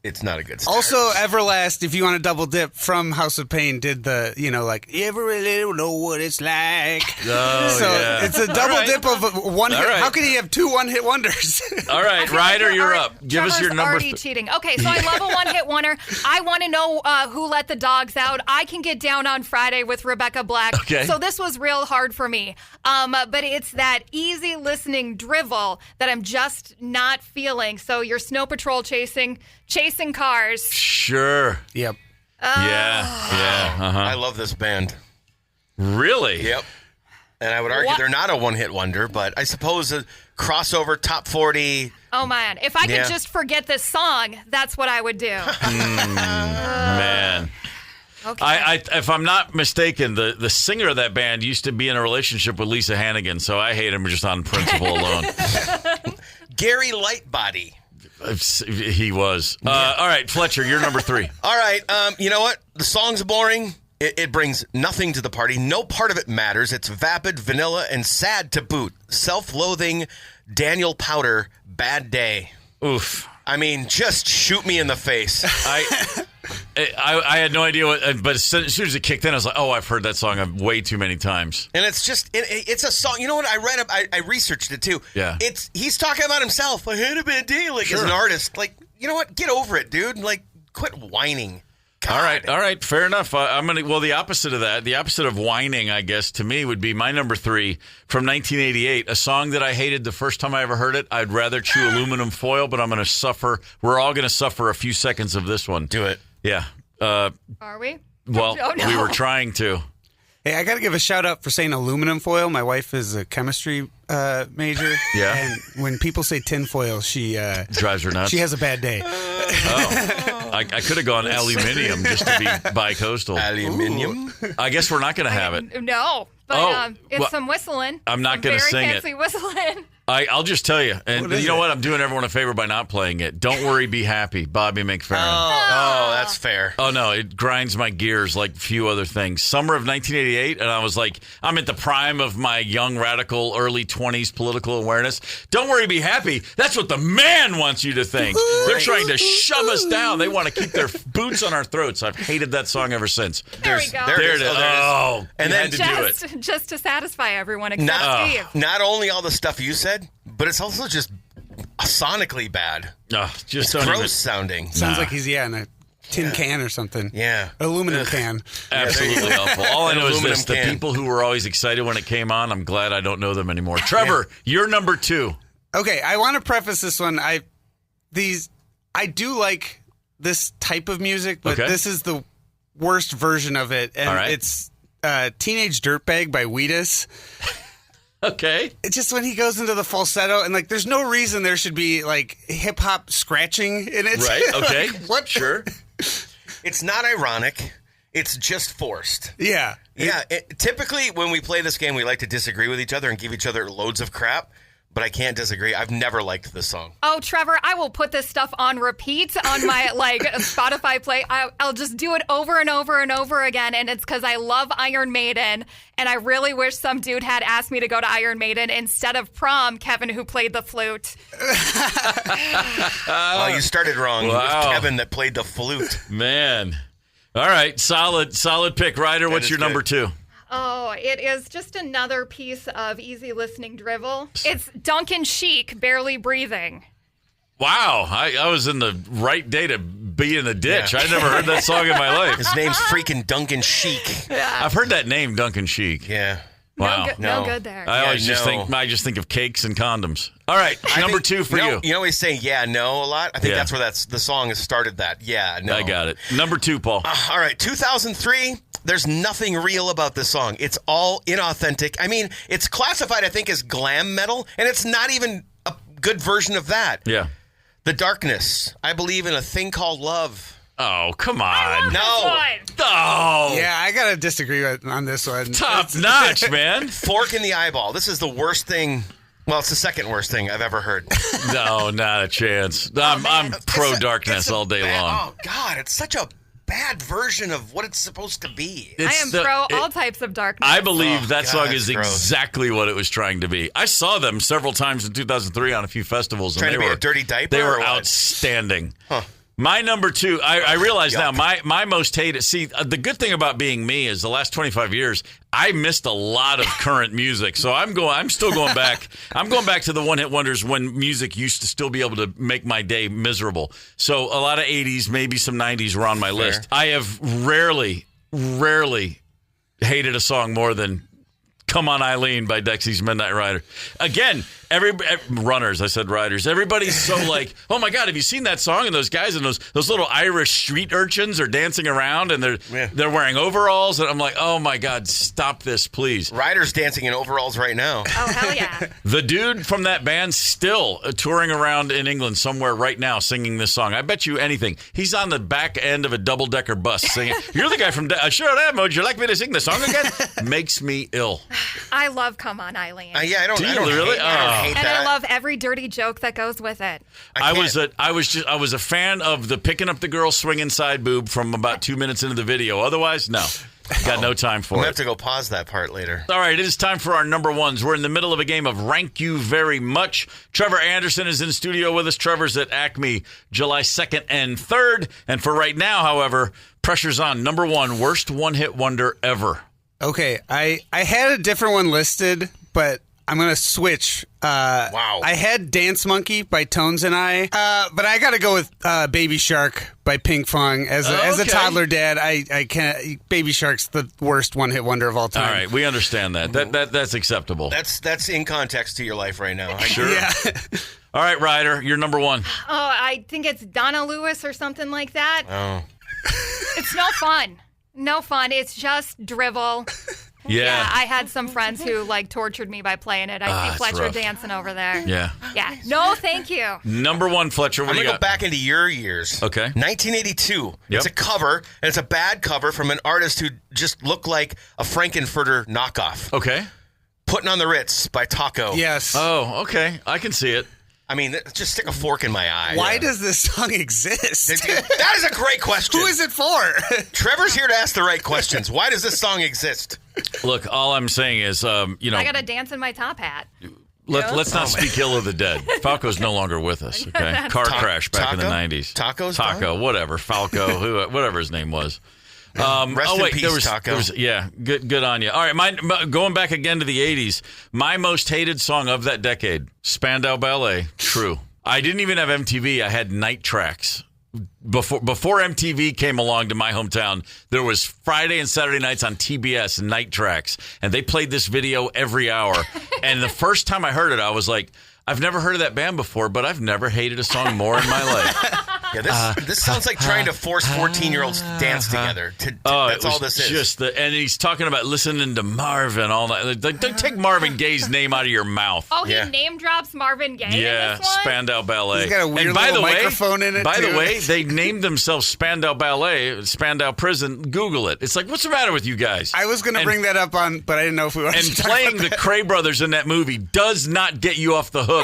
it's not a good start. Also, Everlast, if you want to double dip from House of Pain, did the, you ever really know what it's like? Oh, so yeah. it's a double dip of one hit. Right. How can you have 2 one-hit wonders? All right, Ryder, you're up. Give us your number. Already cheating. Okay, so I love a one-hit wonder. I want to know who let the dogs out. I can get down on Friday with Rebecca Black. Okay. So this was real hard for me. But it's that easy listening drivel that I'm just not feeling. So your Snow Patrol chasing cars. Sure. Yep. Yeah. Uh-huh. I love this band. Really? Yep. And I would argue they're not a one-hit wonder, but I suppose a crossover top 40. Oh, man. If I could just forget this song, that's what I would do. Man. Okay. If I'm not mistaken, the singer of that band used to be in a relationship with Lisa Hannigan, so I hate him just on principle alone. Gary Lightbody. He was. All right, Fletcher, you're number 3. All right. You know what? The song's boring. It brings nothing to the party. No part of it matters. It's vapid, vanilla, and sad to boot. Self-loathing, Daniel Powder, Bad Day. Oof. I mean, just shoot me in the face. I had no idea but as soon as it kicked in, I was like, oh, I've heard that song way too many times. And it's just, it's a song. You know what? I researched it too. Yeah. He's talking about himself. I had a bad day, as an artist. Like, you know what? Get over it, dude. Like, quit whining. God. All right, fair enough. The opposite of that, the opposite of whining, I guess, to me would be my number 3 from 1988, a song that I hated the first time I ever heard it. I'd rather chew aluminum foil, but I'm going to suffer. We're all going to suffer a few seconds of this one. Do it. Yeah. Are we? Well, Oh, no. we were trying to. Hey, I got to give a shout out for saying aluminum foil. My wife is a chemistry major. Yeah. And when people say tin foil, she drives her nuts. She has a bad day. Oh. I could have gone aluminium just to be bi-coastal. Aluminium? I guess we're not going to have it. No, but it's some whistling. I'm not going to sing it. Fancy whistling. I'll just tell you. And you know what? I'm doing everyone a favor by not playing it. Don't worry, be happy. Bobby McFerrin. Oh, that's fair. Oh, no. It grinds my gears like a few other things. Summer of 1988, and I was like, I'm at the prime of my young, radical, early 20s political awareness. Don't worry, be happy. That's what the man wants you to think. They're trying to shove us down. They want to keep their boots on our throats. I've hated that song ever since. There we go. There it is. Oh, and then to do it. Just to satisfy everyone except Steve. Not only all the stuff you said, but it's also just sonically bad. Just it's gross sounding. Sounds like he's in a tin can or something. Yeah. Aluminum can. Absolutely awful. All I know is this. The people who were always excited when it came on, I'm glad I don't know them anymore. Trevor, you're number 2. Okay, I want to preface this one. I do like this type of music, but this is the worst version of it. And it's Teenage Dirtbag by Wheatus. Okay. It's just when he goes into the falsetto and there's no reason there should be hip hop scratching in it. Right. Okay. What? Sure. It's not ironic. It's just forced. Yeah. Yeah. Typically, when we play this game, we like to disagree with each other and give each other loads of crap. But I can't disagree. I've never liked this song. Oh, Trevor, I will put this stuff on repeat on my Spotify play. I'll just do it over and over and over again, and it's because I love Iron Maiden, and I really wish some dude had asked me to go to Iron Maiden instead of prom, Kevin, who played the flute. Well, you started wrong. Wow. It was Kevin that played the flute. Man. All right. Solid pick. Ryder, what's your number 2? Oh, it is just another piece of easy listening drivel. It's Duncan Sheik, Barely Breathing. Wow. I was in the right day to be in the ditch. Yeah. I never heard that song in my life. His name's freaking Duncan Sheik. Yeah. I've heard that name, Duncan Sheik. Yeah. Wow. No good there. I just think of cakes and condoms. All right, number 2 for you. You know we say no a lot? I think that's where the song has started that. Yeah, no. I got it. Number 2, Paul. All right, 2003. There's nothing real about this song. It's all inauthentic. I mean, it's classified, I think, as glam metal, and it's not even a good version of that. Yeah. The Darkness. I believe in a thing called love. Oh, come on. No. Oh. Yeah, I got to disagree on this one. Top notch, man. Fork in the eyeball. This is the worst thing. Well, it's the second worst thing I've ever heard. No, not a chance. I'm pro Darkness all day long. Oh, God. It's such a bad version of what it's supposed to be. I am pro all types of darkness. I believe that song is gross. exactly what it was trying to be. I saw them several times in 2003 on a few festivals. Trying and to be a dirty diaper? They were or what? outstanding. Huh. My number 2, I realize now, my most hated. See, the good thing about being me is the last 25 years, I missed a lot of current music. So I'm still going back. I'm going back to the one-hit wonders when music used to still be able to make my day miserable. So a lot of 80s, maybe some 90s were on my list. I have rarely hated a song more than Come On Eileen by Dexy's Midnight Rider. Again, runners, I said riders. Everybody's so like, oh my God, have you seen that song? And those guys and those little Irish street urchins are dancing around and they're wearing overalls. And I'm like, oh my God, stop this, please. Riders dancing in overalls right now. Oh, hell yeah. The dude from that band still touring around in England somewhere right now singing this song. I bet you anything. He's on the back end of a double-decker bus singing. You're the guy from... Sure am. Would you like me to sing the song again? Makes me ill. I love Come On Eileen. Yeah, I don't really? hate that. And I love every dirty joke that goes with it. I was a fan of the picking up the girl swinging side boob from about 2 minutes into the video. Otherwise, no. Got no time for it. I'm going to have to go pause that part later. All right, it is time for our number ones. We're in the middle of a game of Rank You Very Much. Trevor Anderson is in studio with us. Trevor's at Acme July 2nd and 3rd. And for right now, however, pressure's on. Number 1, worst one-hit wonder ever. Okay, I had a different one listed, but I'm going to switch. Wow. I had Dance Monkey by Tones and I, but I got to go with Baby Shark by Pink Fong. As a toddler dad, I can't. Baby Shark's the worst one-hit wonder of all time. All right, we understand that. That's acceptable. That's in context to your life right now. Sure. Yeah. All right, Ryder, you're number 1. Oh, I think it's Donna Lewis or something like that. Oh. It's no fun. No fun. It's just drivel. Yeah. I had some friends who tortured me by playing it. I see Fletcher dancing over there. Yeah. Yeah. No, thank you. Number 1, Fletcher. What I'm do you going to got? go back into your years. Okay. 1982. Yep. It's a cover, and it's a bad cover from an artist who just looked like a Frankenfurter knockoff. Okay. Putting on the Ritz by Taco. Yes. Oh, okay. I can see it. I mean, just stick a fork in my eye. Why does this song exist? That is a great question. Who is it for? Trevor's here to ask the right questions. Why does this song exist? Look, all I'm saying is, I got to dance in my top hat. Let's not speak ill of the dead. Falco's no longer with us. Okay, car crash back in the 90s. Taco, whatever. Falco, whatever his name was. Rest in peace, Taco. Good on you. All right, going back again to the 80s, my most hated song of that decade, Spandau Ballet, True. I didn't even have MTV. I had night tracks. Before MTV came along to my hometown, there was Friday and Saturday nights on TBS night tracks, and they played this video every hour. And the first time I heard it, I was like, I've never heard of that band before, but I've never hated a song more in my life. Yeah, this sounds like trying to force 14-year-olds to dance together. That's all this is. And he's talking about listening to Marvin all night. Don't take Marvin Gaye's name out of your mouth. Oh, he name drops Marvin Gaye. Yeah, in this one? Spandau Ballet. He's got a weird little microphone in it. By the way, they named themselves Spandau Ballet, Spandau Prison. Google it. It's like, what's the matter with you guys? I was going to bring that up but I didn't know if we were. And playing the Cray brothers in that movie does not get you off the hook.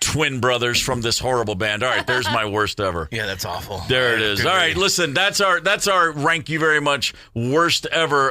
Twin brothers from this horrible band. All right, there's my worst ever. Yeah, that's awful. There it is. All right, listen, that's our Rank You Very Much worst ever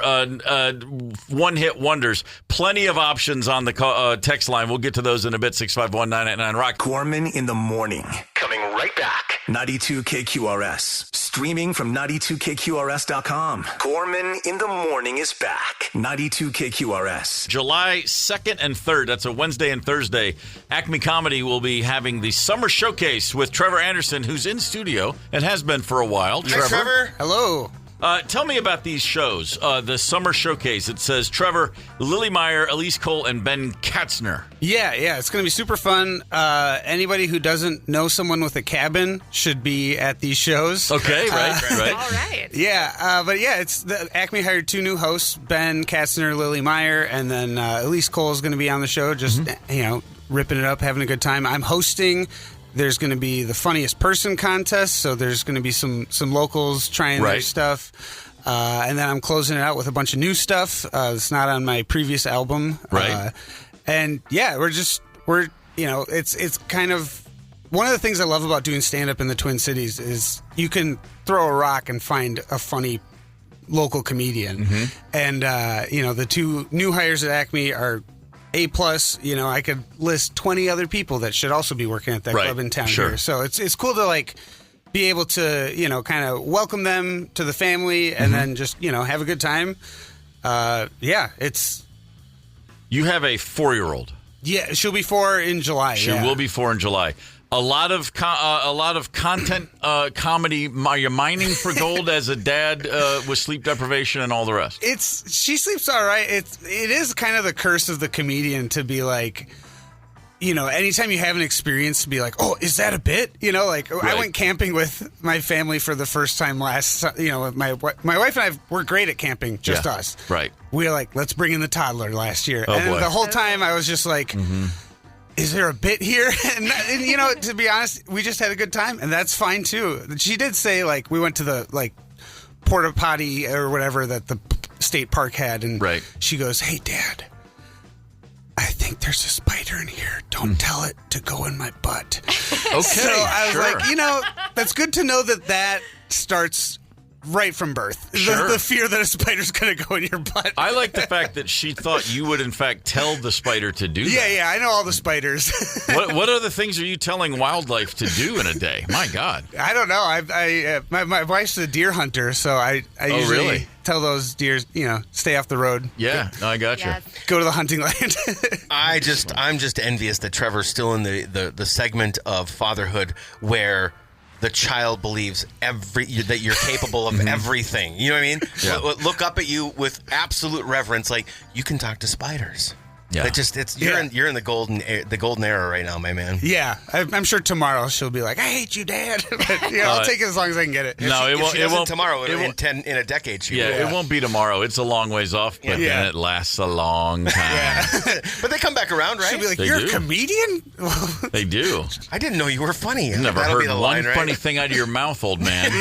one-hit wonders. Plenty of options on the text line. We'll get to those in a bit. 651-989 Rock. Gorman in the morning. Coming right back. 92 KQRS. Streaming from 92KQRS.com. Gorman in the morning is back. 92 KQRS. July 2nd and 3rd, that's a Wednesday and Thursday, Acme Comedy will be having the Summer Showcase with Trevor Anderson, who's in studio and has been for a while. Hi, Trevor. Hello. Tell me about these shows. The Summer Showcase, it says Trevor, Lily Meyer, Elise Cole, and Ben Katzner. Yeah, it's going to be super fun. Anybody who doesn't know someone with a cabin should be at these shows. Okay, right. All right. Yeah, but it's Acme hired 2 new hosts, Ben Katzner, Lily Meyer, and then Elise Cole is going to be on the show, just, ripping it up, having a good time. I'm hosting. There's going to be the funniest person contest, so there's going to be some locals trying their stuff. And then I'm closing it out with a bunch of new stuff. It's not on my previous album. Right. And yeah, it's kind of one of the things I love about doing stand-up in the Twin Cities is you can throw a rock and find a funny local comedian. And, the 2 new hires at Acme are A+. I could list 20 other people that should also be working at that club in town here. So it's cool to, be able to, kind of welcome them to the family and then just, have a good time. You have a 4-year-old. Yeah, she'll be 4 in July. She will be 4 in July. A lot of content comedy. Are you mining for gold as a dad with sleep deprivation and all the rest? She sleeps all right. It is kind of the curse of the comedian to be like, anytime you have an experience to be like, oh, is that a bit? I went camping with my family for the first time last. My wife and I were great at camping, just us. Right. We were like, let's bring in the toddler last year, Oh, and boy. the whole time I was just like. Is there a bit here? And to be honest, we just had a good time, and that's fine too. She did say we went to the porta potty or whatever that the state park had, and she goes, "Hey, Dad, I think there's a spider in here. Don't tell it to go in my butt." Okay, so I was sure. like, that's good to know that starts. Right from birth. Sure. The fear that a spider's going to go in your butt. I like the fact that she thought you would, in fact, tell the spider to do that. Yeah, I know all the spiders. What other things are you telling wildlife to do in a day? My God. I don't know. My wife's a deer hunter, so I usually really? tell those deer, stay off the road. Yeah, no, I got you. Go to the hunting land. I'm just envious that Trevor's still in the segment of fatherhood where the child believes that you're capable of everything. You know what I mean? Yeah. Look up at you with absolute reverence, like you can talk to spiders. Yeah. You're in the golden era right now, my man. Yeah, I'm sure tomorrow she'll be like, "I hate you, Dad." But, I'll take it as long as I can get it. No, it won't. It won't tomorrow. In a decade. She will. It won't be tomorrow. It's a long ways off, but then it lasts a long time. But they come back around, right? She'll be like, They "You're do. a comedian?" They do. I didn't know you were funny. I've never That'll be heard the one line, right? funny thing out of your mouth, old man.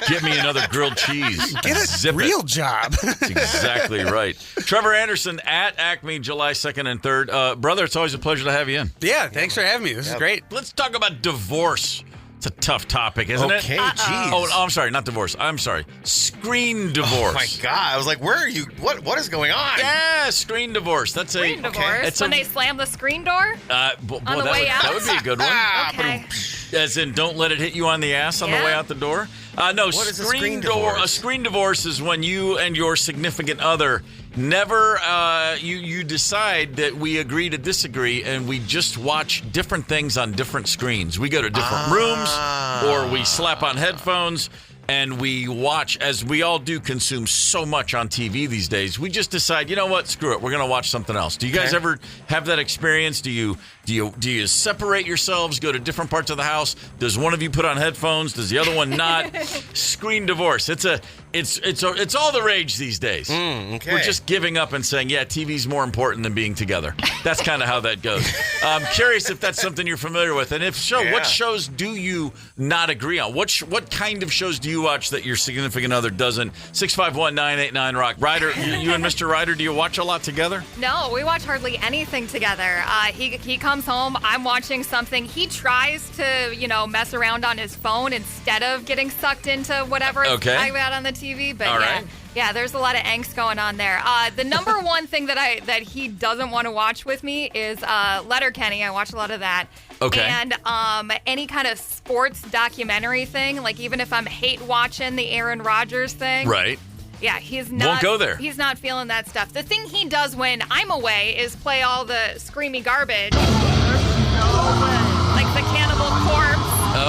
Get me another grilled cheese. Get a Zip real it. job. That's exactly right. Trevor Anderson at Acme, July 2nd and 3rd. Brother, it's always a pleasure to have you in. Yeah, thanks for having me. This is great. Let's talk about divorce. It's a tough topic, isn't it? Okay, geez. Oh, I'm sorry, not divorce. I'm sorry. Screen divorce. Oh my God! I was like, where are you? What is going on? Yeah, screen divorce. That's Screen divorce? It's when they slam the screen door? on the way out? That would be a good one. Okay. As in, don't let it hit you on the ass on the way out the door. No, What is a screen divorce? A screen divorce is when you and your significant other never you decide that we agree to disagree, and we just watch different things on different screens. We go to different rooms, or we slap on headphones. And we watch, as we all do, consume so much on TV these days. We just decide, you know what? Screw it. We're going to watch something else. Do you guys ever have that experience? Do you separate yourselves? Go to different parts of the house? Does one of you put on headphones? Does the other one not? Screen divorce. It's all the rage these days. Okay. We're just giving up and saying, yeah, TV's more important than being together. That's kind of how that goes. I'm curious if that's something you're familiar with, and if so, what shows do you not agree on? What kind of shows do you watch that your significant other doesn't? 651-989-ROCK. Ryder, you and Mr. Ryder, do you watch a lot together? No, we watch hardly anything together. He comes home, I'm watching something. He tries to, mess around on his phone instead of getting sucked into whatever I've got on the TV. But yeah, there's a lot of angst going on there. The number one thing that he doesn't want to watch with me is Letterkenny. I watch a lot of that. Okay. And any kind of sports documentary thing, like even if I'm hate watching the Aaron Rodgers thing. Right. Yeah, he's not. Won't go there. He's not feeling that stuff. The thing he does when I'm away is play all the screamy garbage, like the Cannibal Corpse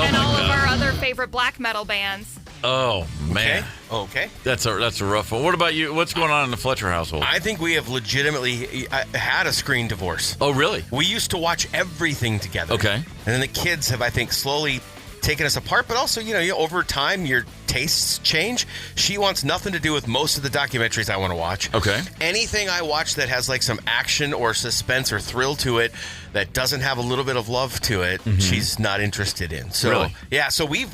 and all of our other favorite black metal bands. Oh man. Okay. That's a rough one. What about you? What's going on in the Fletcher household? I think we have legitimately had a screen divorce. Oh, really? We used to watch everything together. Okay. And then the kids have, I think, slowly taken us apart, but also, over time, your tastes change. She wants nothing to do with most of the documentaries I want to watch. Okay. Anything I watch that has like some action or suspense or thrill to it that doesn't have a little bit of love to it, she's not interested in. So, really? Yeah, so we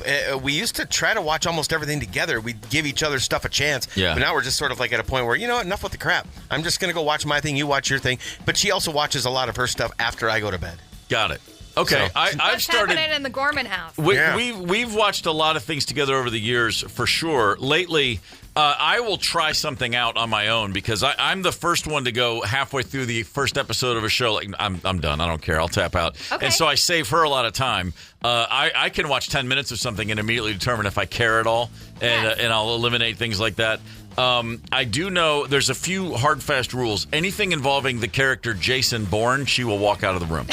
used to try to watch almost everything together. We'd give each other stuff a chance. Yeah. But now we're just sort of like at a point where, enough with the crap. I'm just going to go watch my thing, you watch your thing. But she also watches a lot of her stuff after I go to bed. Got it. Okay, So- I've started. happening in the Gorman house? We've watched a lot of things together over the years, for sure. Lately, I will try something out on my own because I'm the first one to go halfway through the first episode of a show. Like I'm done. I don't care. I'll tap out. Okay. And so I save her a lot of time. I can watch 10 minutes of something and immediately determine if I care at all, and I'll eliminate things like that. I do know there's a few hard, fast rules. Anything involving the character Jason Bourne, she will walk out of the room.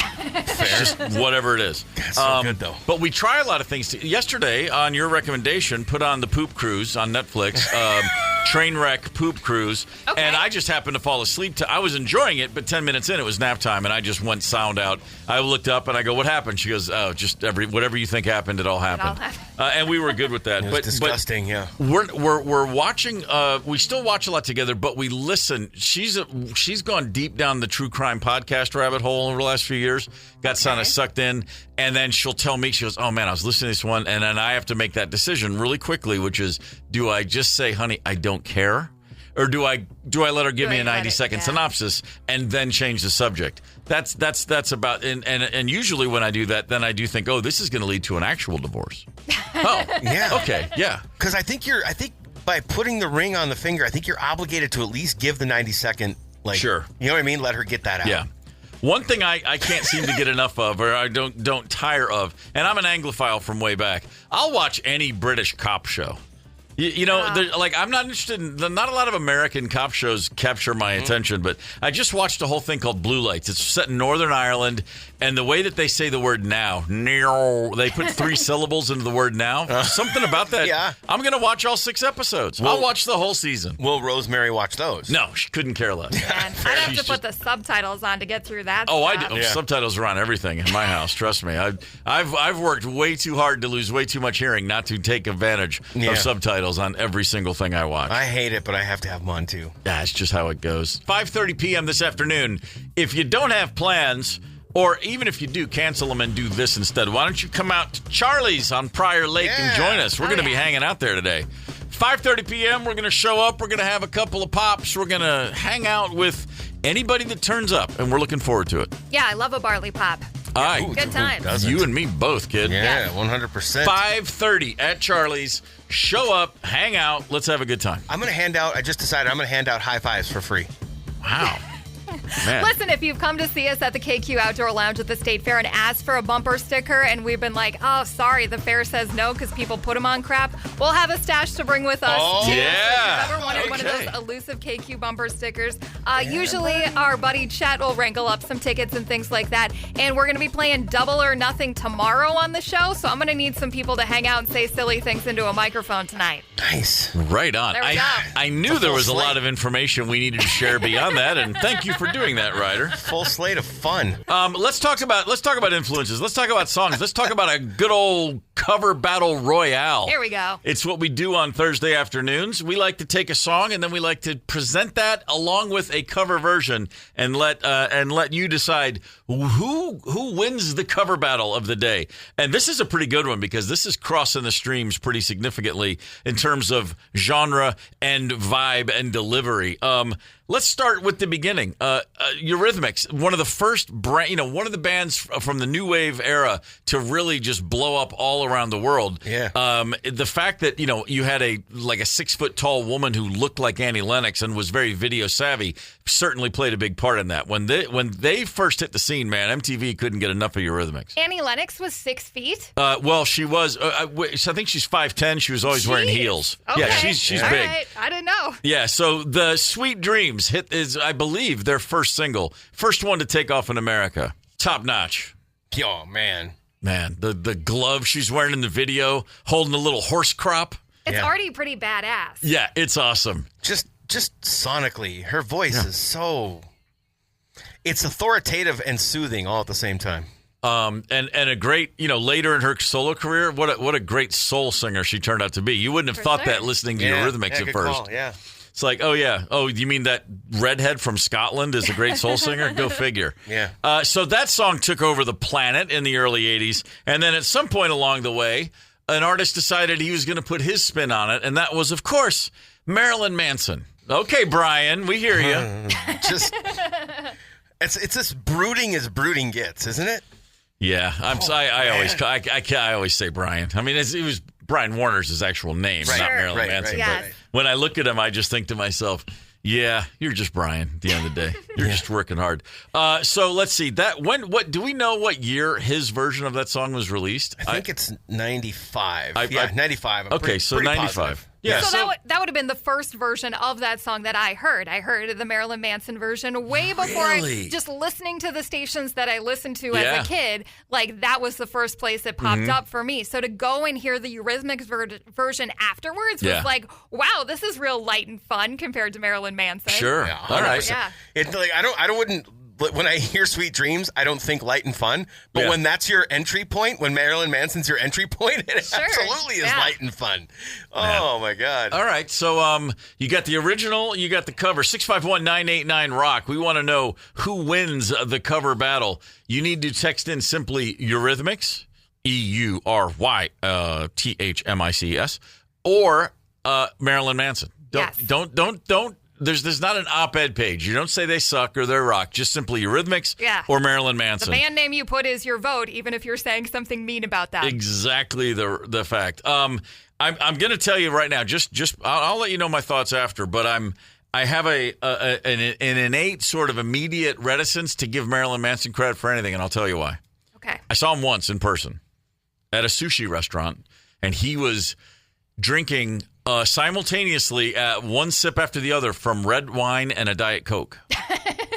Just whatever it is. That's so good, though. But we try a lot of things. Yesterday, on your recommendation, put on the Poop Cruise on Netflix. Trainwreck Poop Cruise. Okay. And I just happened to fall asleep. I was enjoying it, but 10 minutes in, it was nap time, and I just went sound out. I looked up, and I go, what happened? She goes, oh, just whatever you think happened, it all happened. And we were good with that. It was disgusting, yeah. We're watching. We still watch a lot together, but we listen. She's gone deep down the true crime podcast rabbit hole over the last few years. Got kind of sucked in, and then she'll tell me, she goes, "Oh man, I was listening to this one," and then I have to make that decision really quickly, which is, do I just say, "Honey, I don't care," or do I let her give me a 90-second synopsis and then change the subject? That's about and usually when I do that, then I do think, oh, this is going to lead to an actual divorce. Oh, yeah, okay, yeah. Because I think by putting the ring on the finger, I think you're obligated to at least give the 90-second. Like, sure, you know what I mean? Let her get that out. Yeah. One thing I can't seem to get enough of, or I don't tire of, and I'm an Anglophile from way back. I'll watch any British cop show. You know, like I'm not interested in. Not a lot of American cop shows capture my attention, but I just watched a whole thing called Blue Lights. It's set in Northern Ireland, and the way that they say the word now, they put 3 syllables into the word now. Something about that. Yeah. I'm going to watch all 6 episodes. I'll watch the whole season. Will Rosemary watch those? No, she couldn't care less. I'd have to put the subtitles on to get through that. Oh, stuff. I do. Yeah. Subtitles are on everything in my house. Trust me. I've worked way too hard to lose way too much hearing not to take advantage of subtitles on every single thing I watch. I hate it, but I have to have them on too. Yeah, it's just how it goes. 5:30 p.m. this afternoon. If you don't have plans, or even if you do, cancel them and do this instead. Why don't you come out to Charlie's on Prior Lake and join us? We're going to be hanging out there today. 5:30 p.m. We're going to show up. We're going to have a couple of pops. We're going to hang out with anybody that turns up, and we're looking forward to it. Yeah, I love a barley pop. All right. Good times. You and me both, kid. Yeah, 100%. 5:30 at Charlie's. Show up, hang out. Let's have a good time. I just decided I'm going to hand out high fives for free. Wow. Man. Listen, if you've come to see us at the KQ Outdoor Lounge at the State Fair and asked for a bumper sticker, and we've been like, oh, sorry, the fair says no because people put them on crap, we'll have a stash to bring with us. Oh, too. yeah. So if you ever wanted one of those elusive KQ bumper stickers, usually our buddy Chet will wrangle up some tickets and things like that. And we're going to be playing Double or Nothing tomorrow on the show, so I'm going to need some people to hang out and say silly things into a microphone tonight. Nice. Right on. There we go. I knew there was a lot of information we needed to share beyond that, and thank you for doing that, Ryder. Full slate of fun. Let's talk about influences. Let's talk about songs. Let's talk about a good old cover battle royale. Here we go. It's what we do on Thursday afternoons. We like to take a song and then we like to present that along with a cover version and let you decide who wins the cover battle of the day. And this is a pretty good one because this is crossing the streams pretty significantly in terms of genre and vibe and delivery. Let's start with the beginning. Eurythmics, one of the first one of the bands from the new wave era to really just blow up all around the world. Yeah. The fact that you had a 6-foot tall woman who looked like Annie Lennox and was very video savvy certainly played a big part in that. When they first hit the scene, man, MTV couldn't get enough of Eurythmics. Annie Lennox was 6 feet? Well, she was. I think she's 5'10". She was always wearing heels. Okay. Yeah, she's All big. right. I didn't know. Yeah, so the Sweet Dreams hit is, I believe, their first single. First one to take off in America. Top notch. Oh, man. Man, the glove she's wearing in the video, holding a little horse crop. It's already pretty badass. Yeah, it's awesome. Just sonically, her voice is so... It's authoritative and soothing all at the same time. And a great, later in her solo career, what a great soul singer she turned out to be. You wouldn't have thought that listening to Eurythmics at first. Call, yeah. It's like, oh, yeah. Oh, you mean that redhead from Scotland is a great soul singer? Go figure. Yeah. So that song took over the planet in the early 80s. And then at some point along the way, an artist decided he was going to put his spin on it. And that was, of course, Marilyn Manson. Okay, Brian, we hear you. It's as brooding as brooding gets, isn't it? Yeah, I always say Brian. I mean, it was Brian Warner's his actual name, not Marilyn Manson. Yes. But when I look at him, I just think to myself, yeah, you're just Brian at the end of the day. You're just working hard. So let's see. What do we know what year his version of that song was released? I think it's 95. 95. I'm okay, so 95. Positive. Yeah. So that would have been the first version of that song that I heard. I heard the Marilyn Manson version way before just listening to the stations that I listened to as a kid. Like, that was the first place it popped up for me. So to go and hear the Eurythmics version afterwards was like, wow, this is real light and fun compared to Marilyn Manson. Sure. Yeah, all right. Yeah. It's like I wouldn't. When I hear Sweet Dreams, I don't think light and fun. But when that's your entry point, when Marilyn Manson's your entry point, it absolutely is light and fun. Oh, my God. All right. So you got the original, you got the cover. 651-989-ROCK. We want to know who wins the cover battle. You need to text in simply Eurythmics, EURYTHMICS, or Marilyn Manson. Don't. There's not an op-ed page. You don't say they suck or they're rock. Just simply Eurythmics or Marilyn Manson. The band name you put is your vote, even if you're saying something mean about that. Exactly the fact. I'm going to tell you right now. I'll let you know my thoughts after. But I have an innate sort of immediate reticence to give Marilyn Manson credit for anything, and I'll tell you why. Okay. I saw him once in person at a sushi restaurant, and he was drinking simultaneously one sip after the other from red wine and a Diet Coke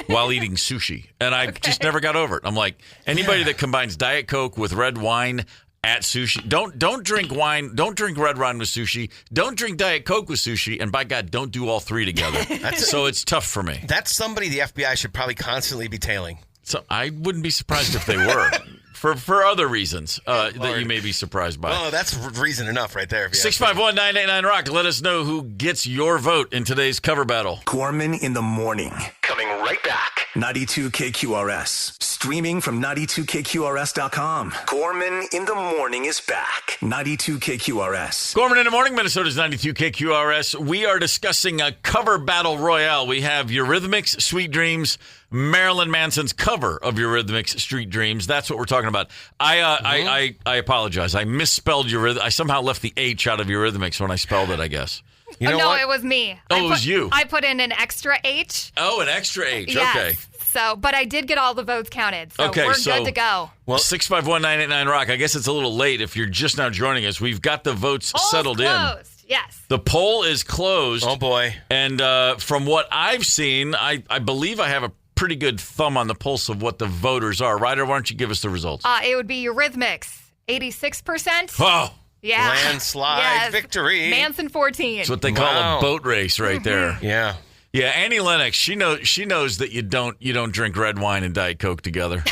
while eating sushi. And I just never got over it. I'm like, anybody that combines Diet Coke with red wine at sushi, don't drink wine, don't drink red wine with sushi, don't drink Diet Coke with sushi, and by God, don't do all three together. So it's tough for me. That's somebody the FBI should probably constantly be tailing. So I wouldn't be surprised if they were. For other reasons that you may be surprised by. Oh, that's reason enough right there. 651-989-ROCK. Let us know who gets your vote in today's cover battle. Gorman in the morning. Coming right back. 92 KQRS. Streaming from 92KQRS.com. Gorman in the morning is back. 92 KQRS. Gorman in the morning, Minnesota's 92 KQRS. We are discussing a cover battle royale. We have Eurythmics, Sweet Dreams, Marilyn Manson's cover of Eurythmics' Street Dreams. That's what we're talking about. I apologize. I misspelled Eurythmics. I somehow left the H out of Eurythmics when I spelled it, I guess. You know what? It was me. Oh, it was you. I put in an extra H. Oh, an extra H. Yes. Okay. So, but I did get all the votes counted. So we're good to go. Well, 651-989-ROCK. I guess it's a little late if you're just now joining us. We've got the votes settled in. Yes. The poll is closed. Oh, boy. And from what I've seen, I believe I have a pretty good thumb on the pulse of what the voters are. Ryder, why don't you give us the results? It would be Eurythmics, 86%. Oh. Yeah. Landslide victory. Manson 14. That's what they call a boat race right there. Yeah. Yeah, Annie Lennox, she knows that you don't drink red wine and Diet Coke together.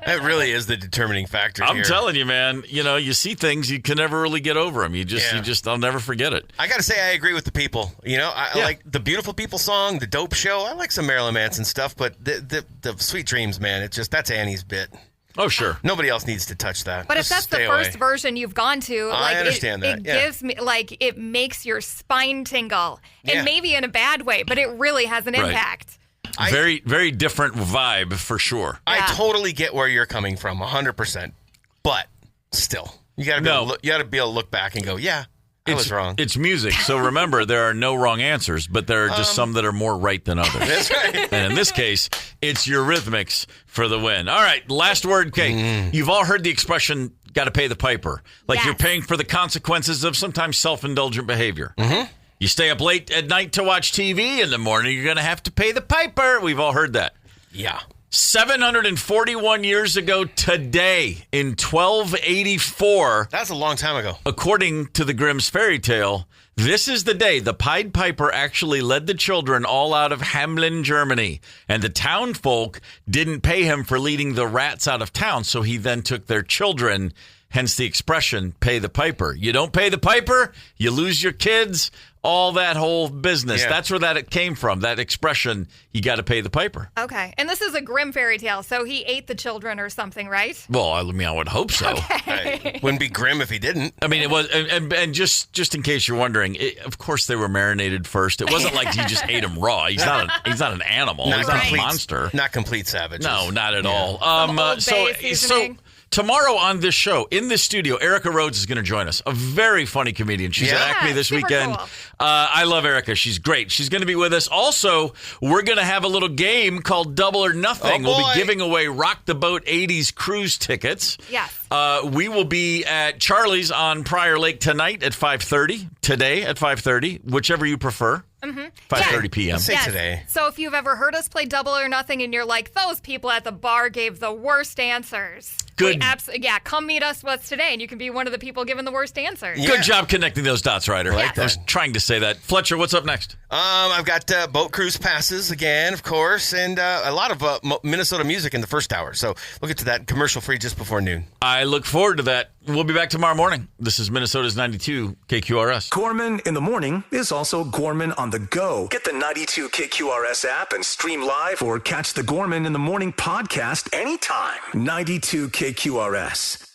That really is the determining factor here. I'm telling you, man, you see things, you can never really get over them. I'll never forget it. I got to say, I agree with the people. I like the Beautiful People song, the Dope Show. I like some Marilyn Manson stuff, but the Sweet Dreams, man, that's Annie's bit. Oh, sure. Nobody else needs to touch that. But if that's the first version you've gone to, I understand that. It gives me, it makes your spine tingle. And maybe in a bad way, but it really has an impact. Very, very different vibe for sure. I totally get where you're coming from, 100%. But still, you got to be able to look back and go, I was wrong. It's music, so remember, there are no wrong answers, but there are just some that are more right than others. That's right. And in this case, it's Eurythmics for the win. All right, last word, Kate. You've all heard the expression, got to pay the piper. You're paying for the consequences of sometimes self-indulgent behavior. Mm-hmm. You stay up late at night to watch TV. In the morning, you're going to have to pay the piper. We've all heard that. Yeah. 741 years ago today, in 1284. That's a long time ago. According to the Grimm's fairy tale, this is the day the Pied Piper actually led the children all out of Hamelin, Germany. And the town folk didn't pay him for leading the rats out of town, so he then took their children, hence the expression, pay the piper. You don't pay the piper, you lose your kids, all that whole business. Yeah. That's where that came from, that expression, you got to pay the piper. Okay. And this is a grim fairy tale, so he ate the children or something, right? Well, I mean, I would hope so. Okay. Wouldn't be grim if he didn't. I mean, it was, and just in case you're wondering, of course they were marinated first. It wasn't like he just ate them raw. He's not an animal. He's not a monster. Not complete savage. No, not at all. Seasoning. Tomorrow on this show, in this studio, Erica Rhodes is going to join us. A very funny comedian. She's at Acme this weekend. Cool. I love Erica. She's great. She's going to be with us. Also, we're going to have a little game called Double or Nothing. We'll be giving away Rock the Boat 80s cruise tickets. Yes. We will be at Charlie's on Prior Lake tonight at 5:30. Today at 5:30, whichever you prefer. 5:30 p.m. Say today. So if you've ever heard us play Double or Nothing and you're like, those people at the bar gave the worst answers. Good. Come meet us what's today, and you can be one of the people giving the worst answers. Yeah. Good job connecting those dots, Ryder. Like I was trying to say that. Fletcher, what's up next? I've got boat cruise passes again, of course, and a lot of Minnesota music in the first hour. So we'll get to that commercial-free just before noon. I look forward to that. We'll be back tomorrow morning. This is Minnesota's 92 KQRS. Gorman in the morning is also Gorman on the go. Get the 92 KQRS app and stream live or catch the Gorman in the morning podcast anytime. 92 KQRS.